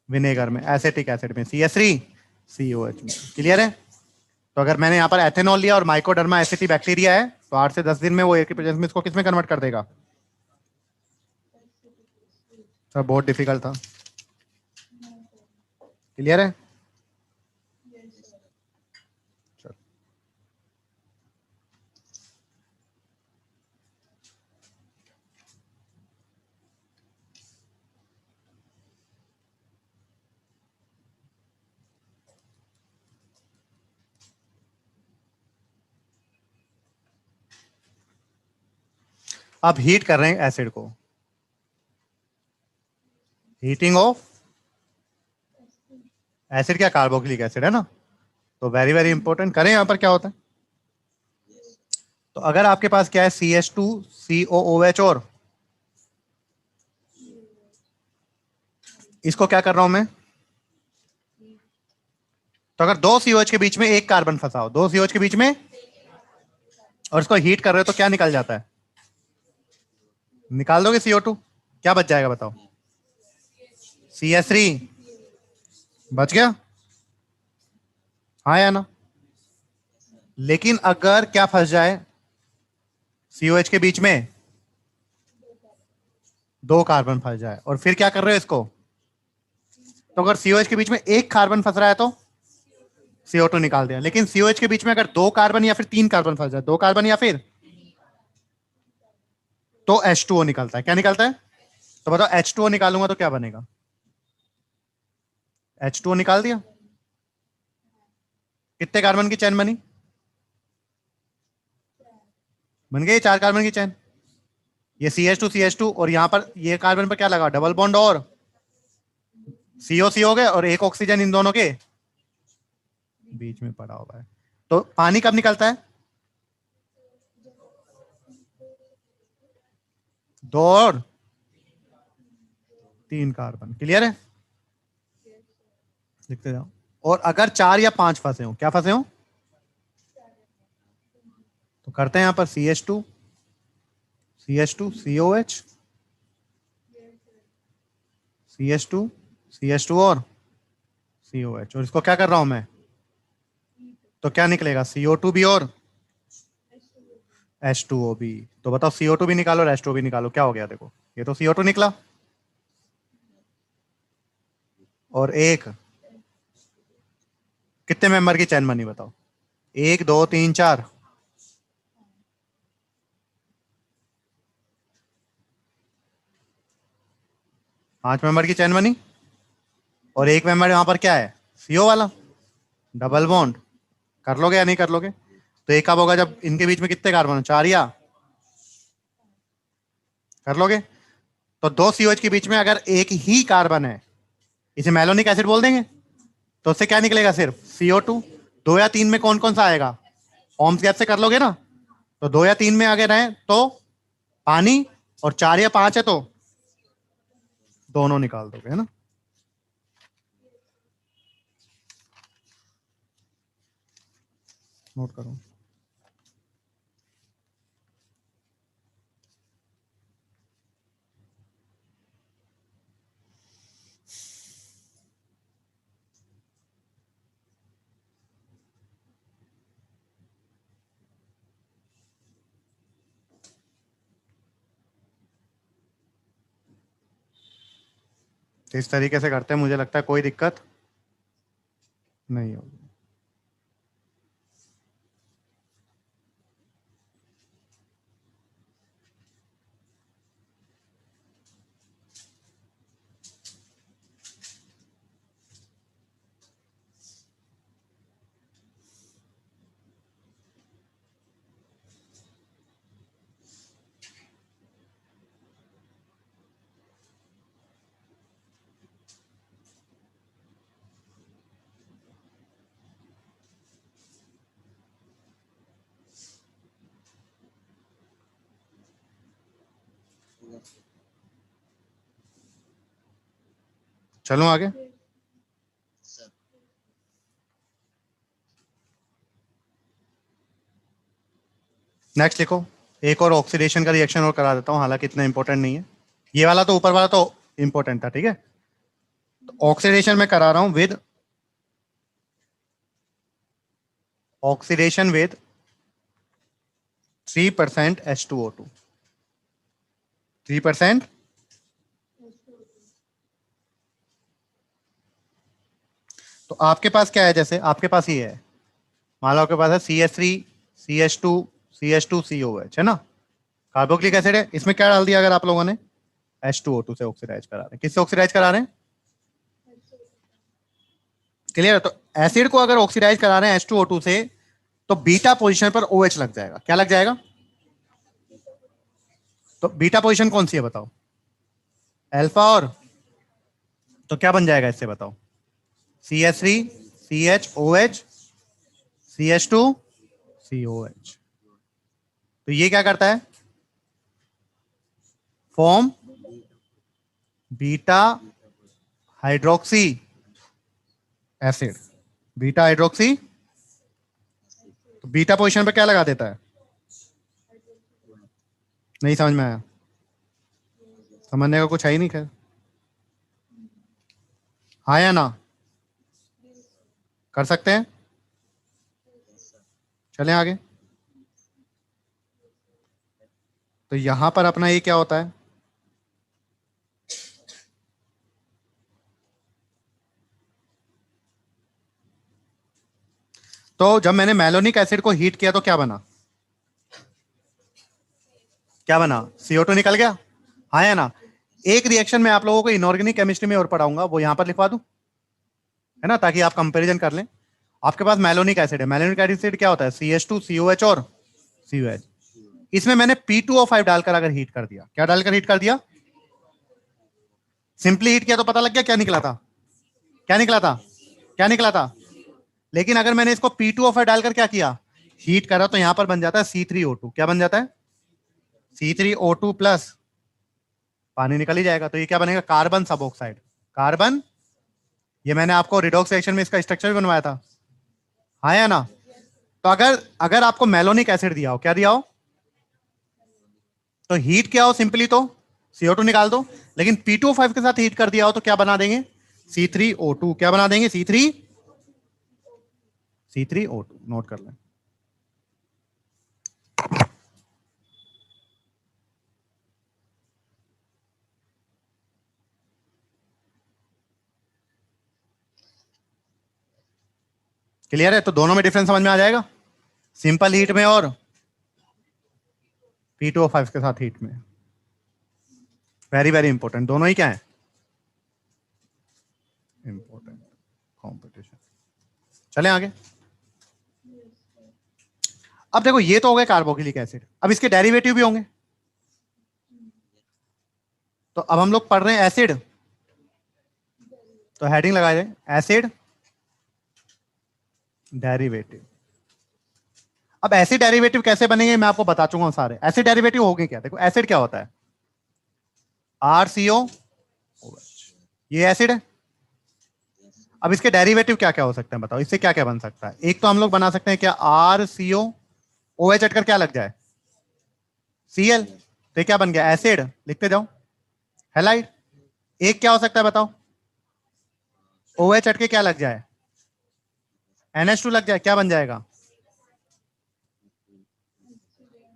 विनेगर में, एसिटिक एसिड में, CH3COH में। क्लियर है। तो अगर मैंने यहाँ पर एथेनॉल लिया और माइकोडर्मा एसिटी बैक्टीरिया है, तो 8 से 10 दिन में वो एयर की प्रेजेंस में इसको किस में कन्वर्ट कर देगा। सर बहुत डिफिकल्ट था। क्लियर है। चलो। अब हीट कर रहे हैं एसिड को, हीटिंग ऑफ एसिड, क्या कार्बोक्सिलिक एसिड है ना, तो वेरी वेरी इंपॉर्टेंट। करें यहां पर क्या होता है, तो अगर आपके पास क्या है CH2COOH, और इसको क्या कर रहा हूं मैं, तो अगर दो COH के बीच में एक कार्बन फंसा हो, दो COH के बीच में, और इसको हीट कर रहे हो तो क्या निकल जाता है, निकाल दोगे CO2, क्या बच जाएगा बताओ, CH3 बच गया, हाँ या ना। लेकिन अगर क्या फंस जाए COH के बीच में, दो कार्बन फंस जाए, और फिर क्या कर रहे हो इसको, तो अगर COH के बीच में एक कार्बन फंस रहा है तो CO2 निकाल दिया, लेकिन COH के बीच में अगर दो कार्बन या फिर तीन कार्बन फंस जाए, दो कार्बन या फिर, तो H2O निकलता है, क्या निकलता है, तो बताओ H2O निकालूंगा तो क्या बनेगा, H2O निकाल दिया, कितने कार्बन की चैन बनी, बन गई चार कार्बन की चैन, ये CH2 और यहां पर ये कार्बन पर क्या लगा, डबल बॉन्ड, और CO हो गए, और एक ऑक्सीजन इन दोनों के बीच में पड़ा हुआ है। तो पानी कब निकलता है, दो और तीन कार्बन, क्लियर है, लिखते जाओ। और अगर चार या पांच फंसे हो, क्या फंसे हो, तो करते हैं यहां पर CH2COH, CH2 और COH, और इसको क्या कर रहा हूं मैं, तो क्या निकलेगा, CO2 भी और H2O भी। तो बताओ CO2 भी निकालो और H2O भी निकालो, क्या हो गया, देखो ये तो CO2 निकला, और एक कितने मेंबर की चैन बनी बताओ, एक दो तीन चार, पांच मेंबर की चैन बनी, और एक मेंबर यहां पर क्या है, CO वाला, डबल बॉन्ड, कर लोगे या नहीं कर लोगे, तो एक कब होगा जब इनके बीच में कितने कार्बन हो, चार, या कर लोगे। तो दो COH के बीच में अगर एक ही कार्बन है, इसे मेलोनिक एसिड बोल देंगे, तो उससे क्या निकलेगा, सिर्फ CO2। दो या तीन में कौन कौन सा आएगा, ओम्स गैप से कर लोगे ना, तो दो या तीन में अगर है तो पानी, और चार या पांच है तो दोनों निकाल दोगे, है ना। नोट करो, तो इस तरीके से करते हैं, मुझे लगता है कोई दिक्कत नहीं होगी। चलो आगे, सर। नेक्स्ट लिखो, एक और ऑक्सीडेशन का रिएक्शन और करा देता हूं, हालांकि इतना इंपॉर्टेंट नहीं है, ये वाला तो ऊपर वाला तो इंपॉर्टेंट था, ठीक है। तो ऑक्सीडेशन में करा रहा हूं विद ऑक्सीडेशन विद 3% H2O2, 3%। तो आपके पास क्या है, जैसे आपके पास ये है, मान लो आपके पास है CH3 CH2 CH2COH, है ना, कार्बोक्सिलिक एसिड है, इसमें क्या डाल दिया अगर आप लोगों ने, H2O2 से ऑक्सीडाइज करा रहे हैं, किससे ऑक्सीडाइज करा रहे हैं, क्लियर है। तो एसिड को अगर ऑक्सीडाइज करा रहे हैं H2O2 से, तो बीटा पोजीशन पर OH लग जाएगा, क्या लग जाएगा, तो बीटा पोजीशन कौन सी है बताओ? अल्फा और, तो क्या बन जाएगा इससे बताओ? CH3 CHOH CH2 COH। तो ये क्या करता है? Form beta hydroxy acid. Beta hydroxy, तो बीटा पोजीशन पे क्या लगा देता है? नहीं समझ में आया? समझने का कुछ है ही नहीं खैर। हाँ या ना? कर सकते हैं? चलें आगे। तो यहां पर अपना ये क्या होता है? तो जब मैंने मैलोनिक एसिड को हीट किया तो क्या बना? क्या बना? CO2 निकल गया। हाँ या ना? एक रिएक्शन में आप लोगों को इनऑर्गेनिक केमिस्ट्री में और पढ़ाऊंगा, वो यहां पर लिखवा दूं, है ना, ताकि आप कंपैरिजन कर लें। आपके पास मैलोनिक एसिड है। मैलोनिक एसिड क्या होता है? CH2 COH और COH। इसमें मैंने P2O5 डालकर अगर हीट कर दिया, क्या डालकर हीट कर दिया? सिंपली हीट किया तो पता लग गया क्या निकला था? क्या निकला था? क्या निकला था? लेकिन अगर मैंने इसको P2O5 डालकर क्या किया? हीट करा, तो यहां पर बन जाता है C3O2। क्या बन जाता है? C3O2 प्लस पानी निकल ही जाएगा। तो ये क्या बनेगा? कार्बन सब ऑक्साइड। कार्बन, ये मैंने आपको रिडॉक्स रिएक्शन में इसका स्ट्रक्चर भी बनवाया था। हाँ या ना? तो अगर अगर आपको मैलोनिक एसिड दिया हो, क्या दिया हो, तो हीट किया हो सिंपली तो CO2 निकाल दो। लेकिन P2O5 के साथ हीट कर दिया हो तो क्या बना देंगे? C3O2। क्या बना देंगे? C3O2। नोट कर लें। क्लियर है? तो दोनों में डिफरेंस समझ में आ जाएगा, सिंपल हीट में और P2O5 के साथ हीट में। वेरी वेरी इंपॉर्टेंट, दोनों ही क्या है? Important competition. चले आगे। अब देखो, ये तो हो गए कार्बोक्सिलिक एसिड। अब इसके डेरिवेटिव भी होंगे। तो अब हम लोग पढ़ रहे हैं एसिड, तो हेडिंग लगा दें एसिड डेरिवेटिव। अब एसिड डेरिवेटिव कैसे बनेंगे मैं आपको बता चुका हूं सारे। एसिड डेरिवेटिव हो गए क्या? देखो, एसिड क्या होता है? RCOOH, ये एसिड है। अब इसके डेरिवेटिव क्या क्या हो सकते हैं बताओ? इससे क्या क्या बन सकता है? एक तो हम लोग बना सकते हैं क्या, RCOOH हटकर क्या लग जाए? Cl। तो ये क्या बन गया? एसिड। लिखते जाओ, हैलाइड। एक क्या हो सकता है बताओ? OH हटके क्या लग जाए? NH2 लग जाए, क्या बन जाएगा?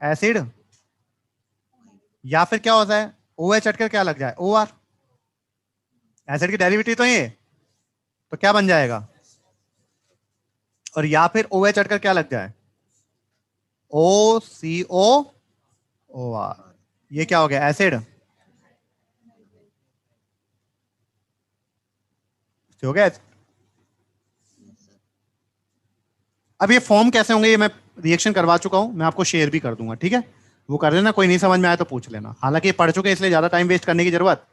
एसिड। या फिर क्या होता है? OH हटकर क्या लग जाए? OR। एसिड की डेरिवेटिव तो ये, तो क्या बन जाएगा? और या फिर OH हटकर क्या लग जाए? OCOOR। ये क्या हो गया? एसिड। हो गया। अब ये फॉर्म कैसे होंगे ये मैं रिएक्शन करवा चुका हूं, मैं आपको शेयर भी कर दूंगा, ठीक है? वो कर लेना, कोई नहीं समझ में आया तो पूछ लेना। हालांकि ये पढ़ चुके हैं इसलिए ज्यादा टाइम वेस्ट करने की जरूरत।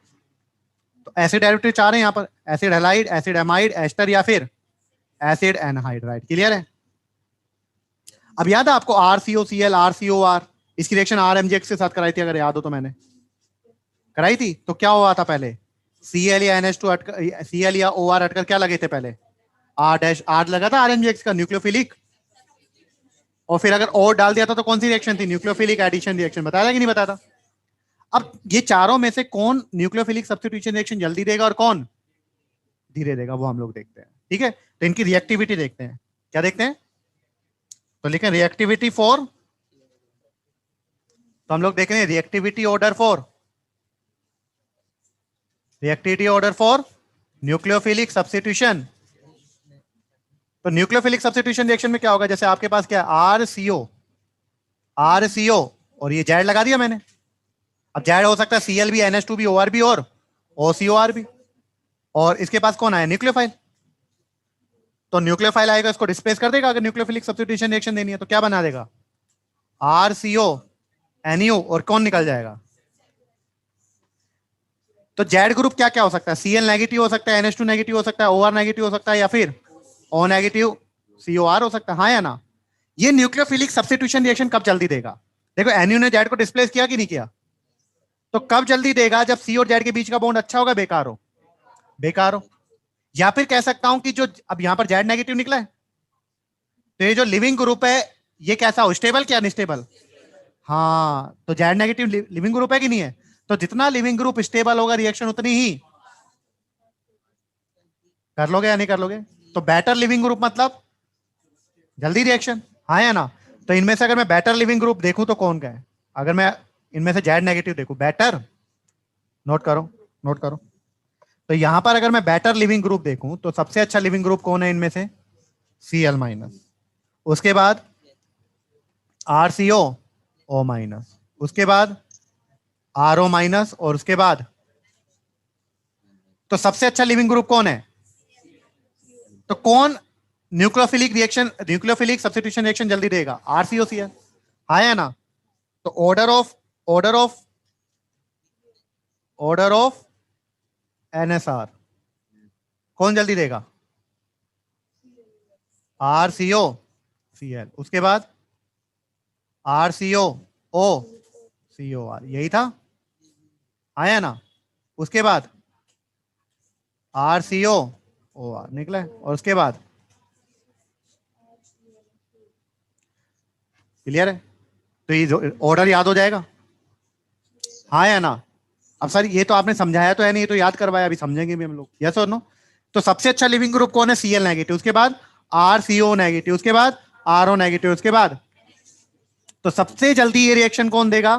तो एसिड डेरिवेटिव चार है यहाँ पर, acid halide, acid amide, ester या फिर एसिड एनहाइड्राइड। क्लियर है? अब याद है आपको RCOCl RCOR, इसकी रिएक्शन RMGX के साथ कराई थी, अगर याद हो तो मैंने कराई थी। तो क्या हुआ था पहले? Cl या NH2 हटकर, Cl या OR हटकर क्या लगे थे पहले? R लगा था RMGX का, न्यूक्लियोफिलिक। और फिर अगर और डाल दिया था तो कौन सी रिएक्शन थी? Nucleophilic addition reaction. बताया था कि नहीं बताया था? अब ये चारों में से कौन न्यूक्लियोफिलिक सब्स्टिट्यूशन रिएक्शन जल्दी देगा और कौन धीरे देगा, वो हम लोग देखते हैं, ठीक है? तो इनकी रिएक्टिविटी देखते हैं। क्या देखते हैं? तो लिखें रिएक्टिविटी फॉर, तो हम लोग देख रहे हैं reactivity order for, reactivity order for nucleophilic substitution. तो न्यूक्लियोफिलिक सब्स्टिट्यूशन रिएक्शन में क्या होगा? जैसे आपके पास क्या है? RCO और ये जेड लगा दिया मैंने। अब जेड हो सकता है Cl भी, NH2 भी, OR भी और OCOR भी। और इसके पास कौन आया? न्यूक्लियोफाइल। तो न्यूक्लियोफाइल आएगा, इसको डिस्प्लेस कर देगा। अगर न्यूक्लियोफिलिक सब्स्टिट्यूशन रिएक्शन देनी है तो क्या बना देगा? RCO NU और कौन निकल जाएगा? तो जेड ग्रुप क्या क्या हो सकता है? Cl नेगेटिव हो सकता है, NH2 नेगेटिव हो सकता है, OR नेगेटिव हो सकता है, या फिर O नेगेटिव COR हो सकता है, हाँ या ना? ये न्यूक्लियोफिलिक सब्स्टिट्यूशन रिएक्शन कब जल्दी देगा? देखो NU ने जेड को डिस्प्लेस किया कि नहीं किया? तो कब जल्दी देगा? जब C और जेड के बीच का बॉन्ड अच्छा होगा, बेकार हो? बेकार हो। या फिर कह सकता हूं कि जो अब यहां पर जेड नेगेटिव निकला है, तो ये जो लिविंग ग्रुप है ये कैसा हो? स्टेबल क्या अनस्टेबल? हाँ, तो जेड नेगेटिव लिविंग ग्रुप है कि नहीं है? तो जितना लिविंग ग्रुप स्टेबल होगा रिएक्शन उतनी ही कर लोगे या नहीं कर लोगे? तो बेटर लिविंग ग्रुप मतलब जल्दी रिएक्शन, हाँ या ना? तो इनमें से अगर मैं बेटर लिविंग ग्रुप देखूं तो कौन का है? अगर मैं इनमें से जेड नेगेटिव देखूं, बेटर, नोट करो, नोट करो। तो यहां पर अगर मैं बेटर लिविंग ग्रुप देखूं तो सबसे अच्छा लिविंग ग्रुप कौन है इनमें से? Cl माइनस, उसके बाद RCO O माइनस, उसके बाद RO माइनस, और उसके बाद तो सबसे अच्छा लिविंग ग्रुप कौन है? तो कौन nucleophilic reaction, nucleophilic substitution reaction जल्दी देगा? RCOCl, हाँ या ना? तो ऑर्डर ऑफ NSR कौन जल्दी देगा? RCOCl, उसके बाद RCOO यही था, हाँ या ना? उसके बाद RCOOR निकला है, और उसके बाद क्लियर है? तो ये ऑर्डर याद हो जाएगा, हाँ या ना? अब सर ये तो आपने समझाया तो है नहीं, ये तो याद करवाया, अभी समझेंगे भी हम लोग, यस और नो? तो सबसे अच्छा लिविंग ग्रुप कौन है? Cl नेगेटिव, उसके बाद RCO नेगेटिव, उसके बाद RO नेगेटिव, उसके बाद तो सबसे जल्दी ये रिएक्शन कौन देगा?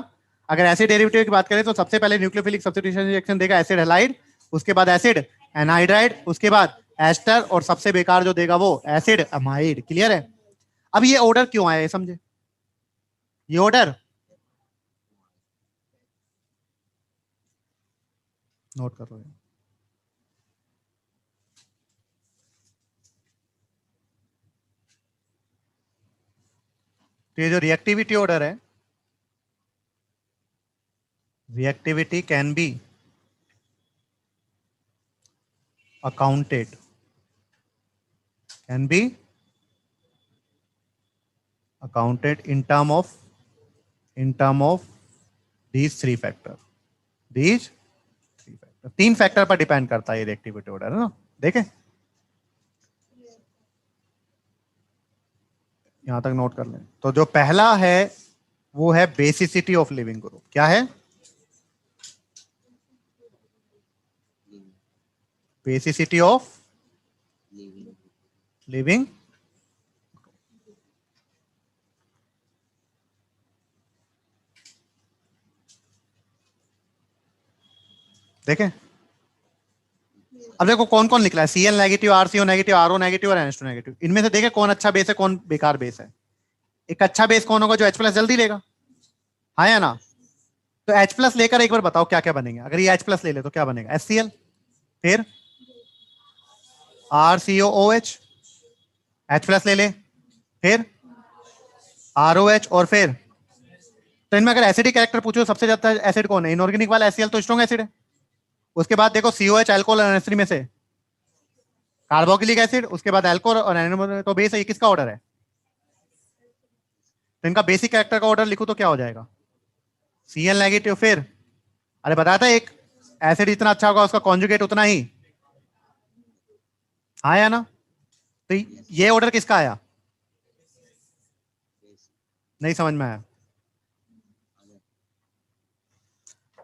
अगर एसिड डेरिवेटिव की बात करें तो सबसे पहले न्यूक्लियोफिलिक सब्स्टिट्यूशन रिएक्शन देगा एसिड हैलाइड, उसके बाद एसिड एनहाइड्राइड, उसके बाद एस्टर, और सबसे बेकार जो देगा वो एसिड अमाइड। क्लियर है? अब ये ऑर्डर क्यों आया, ये समझे? ये ऑर्डर नोट कर लो। तो ये जो रिएक्टिविटी ऑर्डर है, reactivity can be accounted, can be accounted in term of these three factor, these three factor, तीन फैक्टर पर डिपेंड करता है ये रिएक्टिविटी ऑर्डर, है ना? देखें, यहां तक नोट कर लें। तो जो पहला है वो है बेसिसिटी ऑफ लिविंग ग्रुप। क्या है? Basicity of living. देखें, अब देखो कौन कौन निकला है? Cl negative, RCO negative, RO negative और NH2 नेगेटिव। इनमें से देखें कौन अच्छा बेस है, कौन बेकार बेस है। एक अच्छा बेस कौन होगा? जो H+ जल्दी लेगा, हाँ या ना? तो H+ लेकर एक बार बताओ क्या क्या बनेंगे। अगर ये H+ ले ले तो क्या बनेगा? HCl, फिर RCOOH, H+ ले ले, फिर ROH, और फिर तो इनमें अगर एसिडिक कैरेक्टर पूछो सबसे ज्यादा एसिड कौन है? इनऑर्गेनिक वाला HCl तो स्ट्रॉन्ग एसिड है। उसके बाद देखो COH अल्कोहल और NH3 में से कार्बोक्सिलिक एसिड, उसके बाद अल्कोहल और NH, तो बेस है। ये किसका ऑर्डर है? तो इनका बेसिक कैरेक्टर का ऑर्डर लिखो तो क्या हो जाएगा? Cl नेगेटिव, फिर अरे बताया था एक एसिड जितना अच्छा होगा उसका कॉन्जुगेट उतना ही, हाँ या ना? तो ये ऑर्डर किसका आया? नहीं समझ में आया?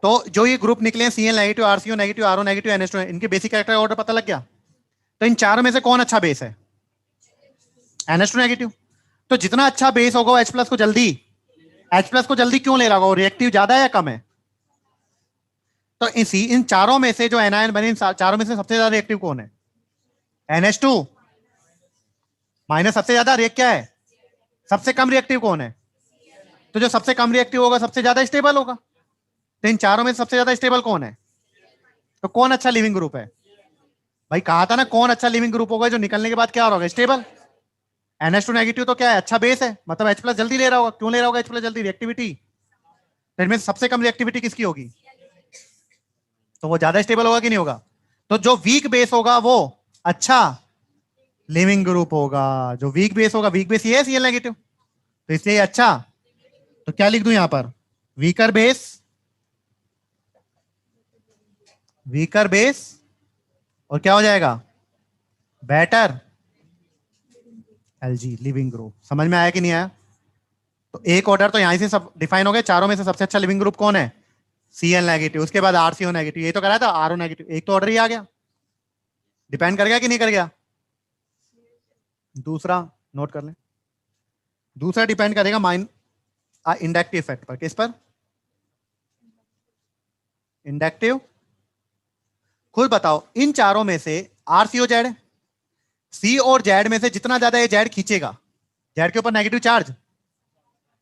तो जो ये ग्रुप निकले हैं Cl negative, RCO negative, RO negative, NH2, इनके बेसिक कैरेक्टर ऑर्डर पता लग गया? तो इन चारों में से कौन अच्छा बेस है? NH2 negative. तो जितना अच्छा बेस होगा H+ को जल्दी, H+ को जल्दी क्यों ले रहा होगा? रिएक्टिव ज्यादा है या कम है? तो इन चारों में से जो एनायन बने, इन चारों में से सबसे ज्यादा रिएक्टिव कौन है? NH2 माइनस सबसे ज्यादा रिएक्ट क्या है? सबसे कम रिएक्टिव कौन है? तो जो सबसे कम रिएक्टिव होगा सबसे ज्यादा स्टेबल होगा। तो इन चारों में सबसे ज्यादा स्टेबल कौन है? तो कौन अच्छा लिविंग ग्रुप है? भाई कहा था ना कौन अच्छा लिविंग ग्रुप होगा जो निकलने के बाद क्या होगा? स्टेबल। NH2 नेगेटिव तो क्या है? अच्छा बेस है, मतलब H+ जल्दी ले रहा होगा। क्यों ले रहा होगा H+ जल्दी? रिएक्टिविटी। तो इनमें सबसे कम रिएक्टिविटी किसकी होगी? तो वो ज्यादा स्टेबल होगा कि नहीं होगा? तो जो वीक बेस होगा वो अच्छा लिविंग ग्रुप होगा। जो वीक बेस होगा, वीक बेस ये है Cl नेगेटिव, तो इसलिए ये अच्छा। तो क्या लिख दूं यहां पर? वीकर बेस, वीकर बेस, और क्या हो जाएगा? Better LG leaving group. समझ में आया कि नहीं आया? तो एक ऑर्डर तो यहां से सब डिफाइन हो गए। चारों में से सबसे अच्छा लिविंग ग्रुप कौन है? Cl नेगेटिव, उसके बाद RCO नेगेटिव, ये तो कराया था RO नेगेटिव, एक तो ऑर्डर ही आ गया। डिपेंड कर गया कि नहीं कर गया? दूसरा नोट कर लें, दूसरा डिपेंड करेगा इंडक्टिव इफेक्ट पर। किस पर? इंडक्टिव। खुद बताओ, इन चारों में से RCO जेड, सी और जेड में से जितना ज्यादा ये जेड खींचेगा, जेड के ऊपर नेगेटिव चार्ज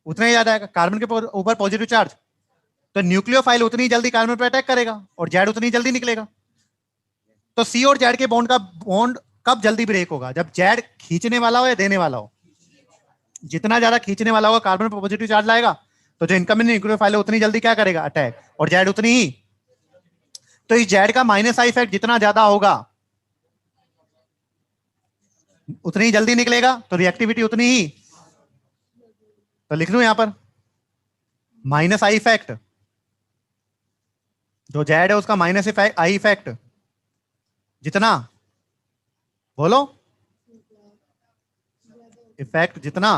उतना ही ज्यादा आएगा, कार्बन के ऊपर पॉजिटिव चार्ज, तो न्यूक्लियोफाइल उतनी जल्दी कार्बन पर अटैक करेगा और जेड उतनी जल्दी निकलेगा। तो सी और जेड के बॉन्ड का बॉन्ड कब जल्दी ब्रेक होगा? जब जेड खींचने वाला हो या देने वाला हो। जितना ज्यादा खींचने वाला होगा, कार्बन पर पॉजिटिव चार्ज लाएगा, तो जो इनकमिंग न्यूक्लियोफाइल है उतनी जल्दी क्या करेगा? अटैक, और जेड उतनी ही। तो इस जेड का माइनस आई इफेक्ट जितना ज्यादा होगा उतनी ही जल्दी निकलेगा, तो रिएक्टिविटी उतनी ही। तो लिख लूं यहां पर माइनस आई इफेक्ट, जो जेड है उसका माइनस आई इफेक्ट जितना, बोलो, इफेक्ट जितना,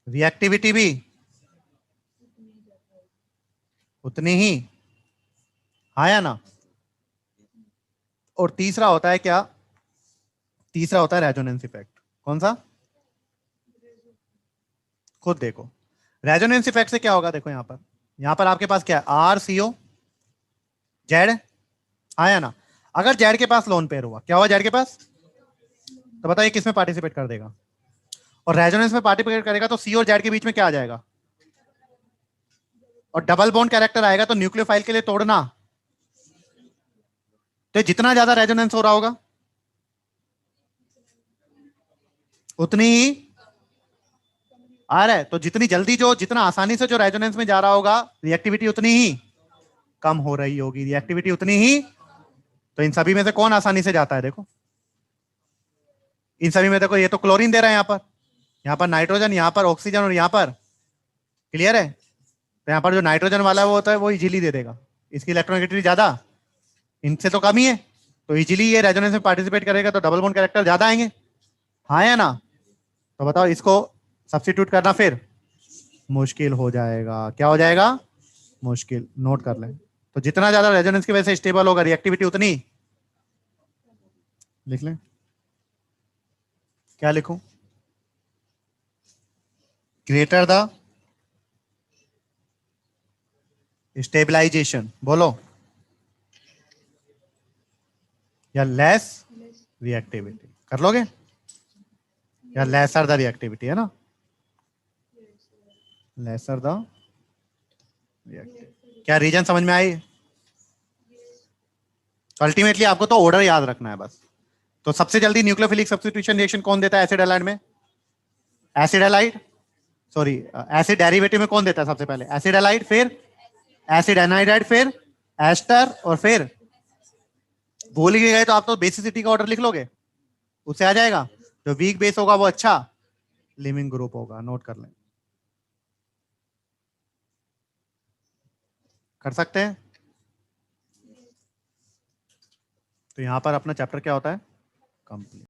रिएक्टिविटी भी उतनी ही। हाँ या ना? और तीसरा होता है क्या? तीसरा होता है रेजोनेंस इफेक्ट। कौन सा? खुद देखो, रेजोनेंस इफेक्ट से क्या होगा। देखो यहां पर आपके पास क्या है? RCO जेड, हाँ या ना? अगर जेड के पास लोन पेयर हुआ, क्या हुआ जेड के पास? तो बताइए किस में पार्टिसिपेट कर देगा? और रेजोनेंस में पार्टिसिपेट करेगा तो सी और जेड के बीच में क्या आ जाएगा? और डबल बॉन्ड कैरेक्टर आएगा, तो न्यूक्लियोफाइल के लिए तोड़ना। तो जितना ज्यादा रेजोनेंस हो रहा होगा उतनी ही आ रहा है, तो जितनी जल्दी जो जितना आसानी से जो रेजोनेंस में जा रहा होगा, रिएक्टिविटी उतनी ही कम हो रही होगी, रिएक्टिविटी उतनी ही। तो इन सभी में से कौन आसानी से जाता है? देखो इन सभी में देखो, ये तो क्लोरीन दे रहा है यहां पर नाइट्रोजन, यहां पर ऑक्सीजन, और यहां पर, क्लियर है? तो यहां पर जो नाइट्रोजन वाला वो होता है वो इजीली दे देगा, इसकी इलेक्ट्रोनेगेटिविटी ज्यादा, इनसे तो कम ही है, तो इजीली ये रेजोनेंस में पार्टिसिपेट करेगा, तो डबल बॉन्ड कैरेक्टर ज्यादा आएंगे। हाँ या ना? तो बताओ, इसको सब्स्टिट्यूट करना फिर मुश्किल हो जाएगा। क्या हो जाएगा? मुश्किल। नोट कर लें, तो जितना ज्यादा रेजोनेंस की वजह से स्टेबल होगा, रिएक्टिविटी उतनी। लिख लें, क्या लिखूं? ग्रेटर द स्टेबलाइजेशन, बोलो, या लेस रिएक्टिविटी कर लोगे, या लेसर द रिएक्टिविटी, है ना? Lesser the reactivity. क्या रीजन समझ में आई? तो अल्टीमेटली आपको तो ऑर्डर याद रखना है बस। तो सबसे जल्दी न्यूक्लियोफिलिक सब्स्टिट्यूशन रिएक्शन कौन देता है एसिड हैलाइड में? Acid halide, sorry, acid derivative में कौन देता है सबसे पहले? एसिड हैलाइड, फिर एसिड एनाइडाइड, फिर एस्टर, और फिर भूल ही गए तो आप तो बेसिसिटी का ऑर्डर लिख लोगे, उससे आ जाएगा। जो वीक बेस होगा वो अच्छा लिविंग ग्रुप होगा। नोट कर लें, कर सकते हैं। तो यहां पर अपना चैप्टर क्या होता है? कंप्लीट।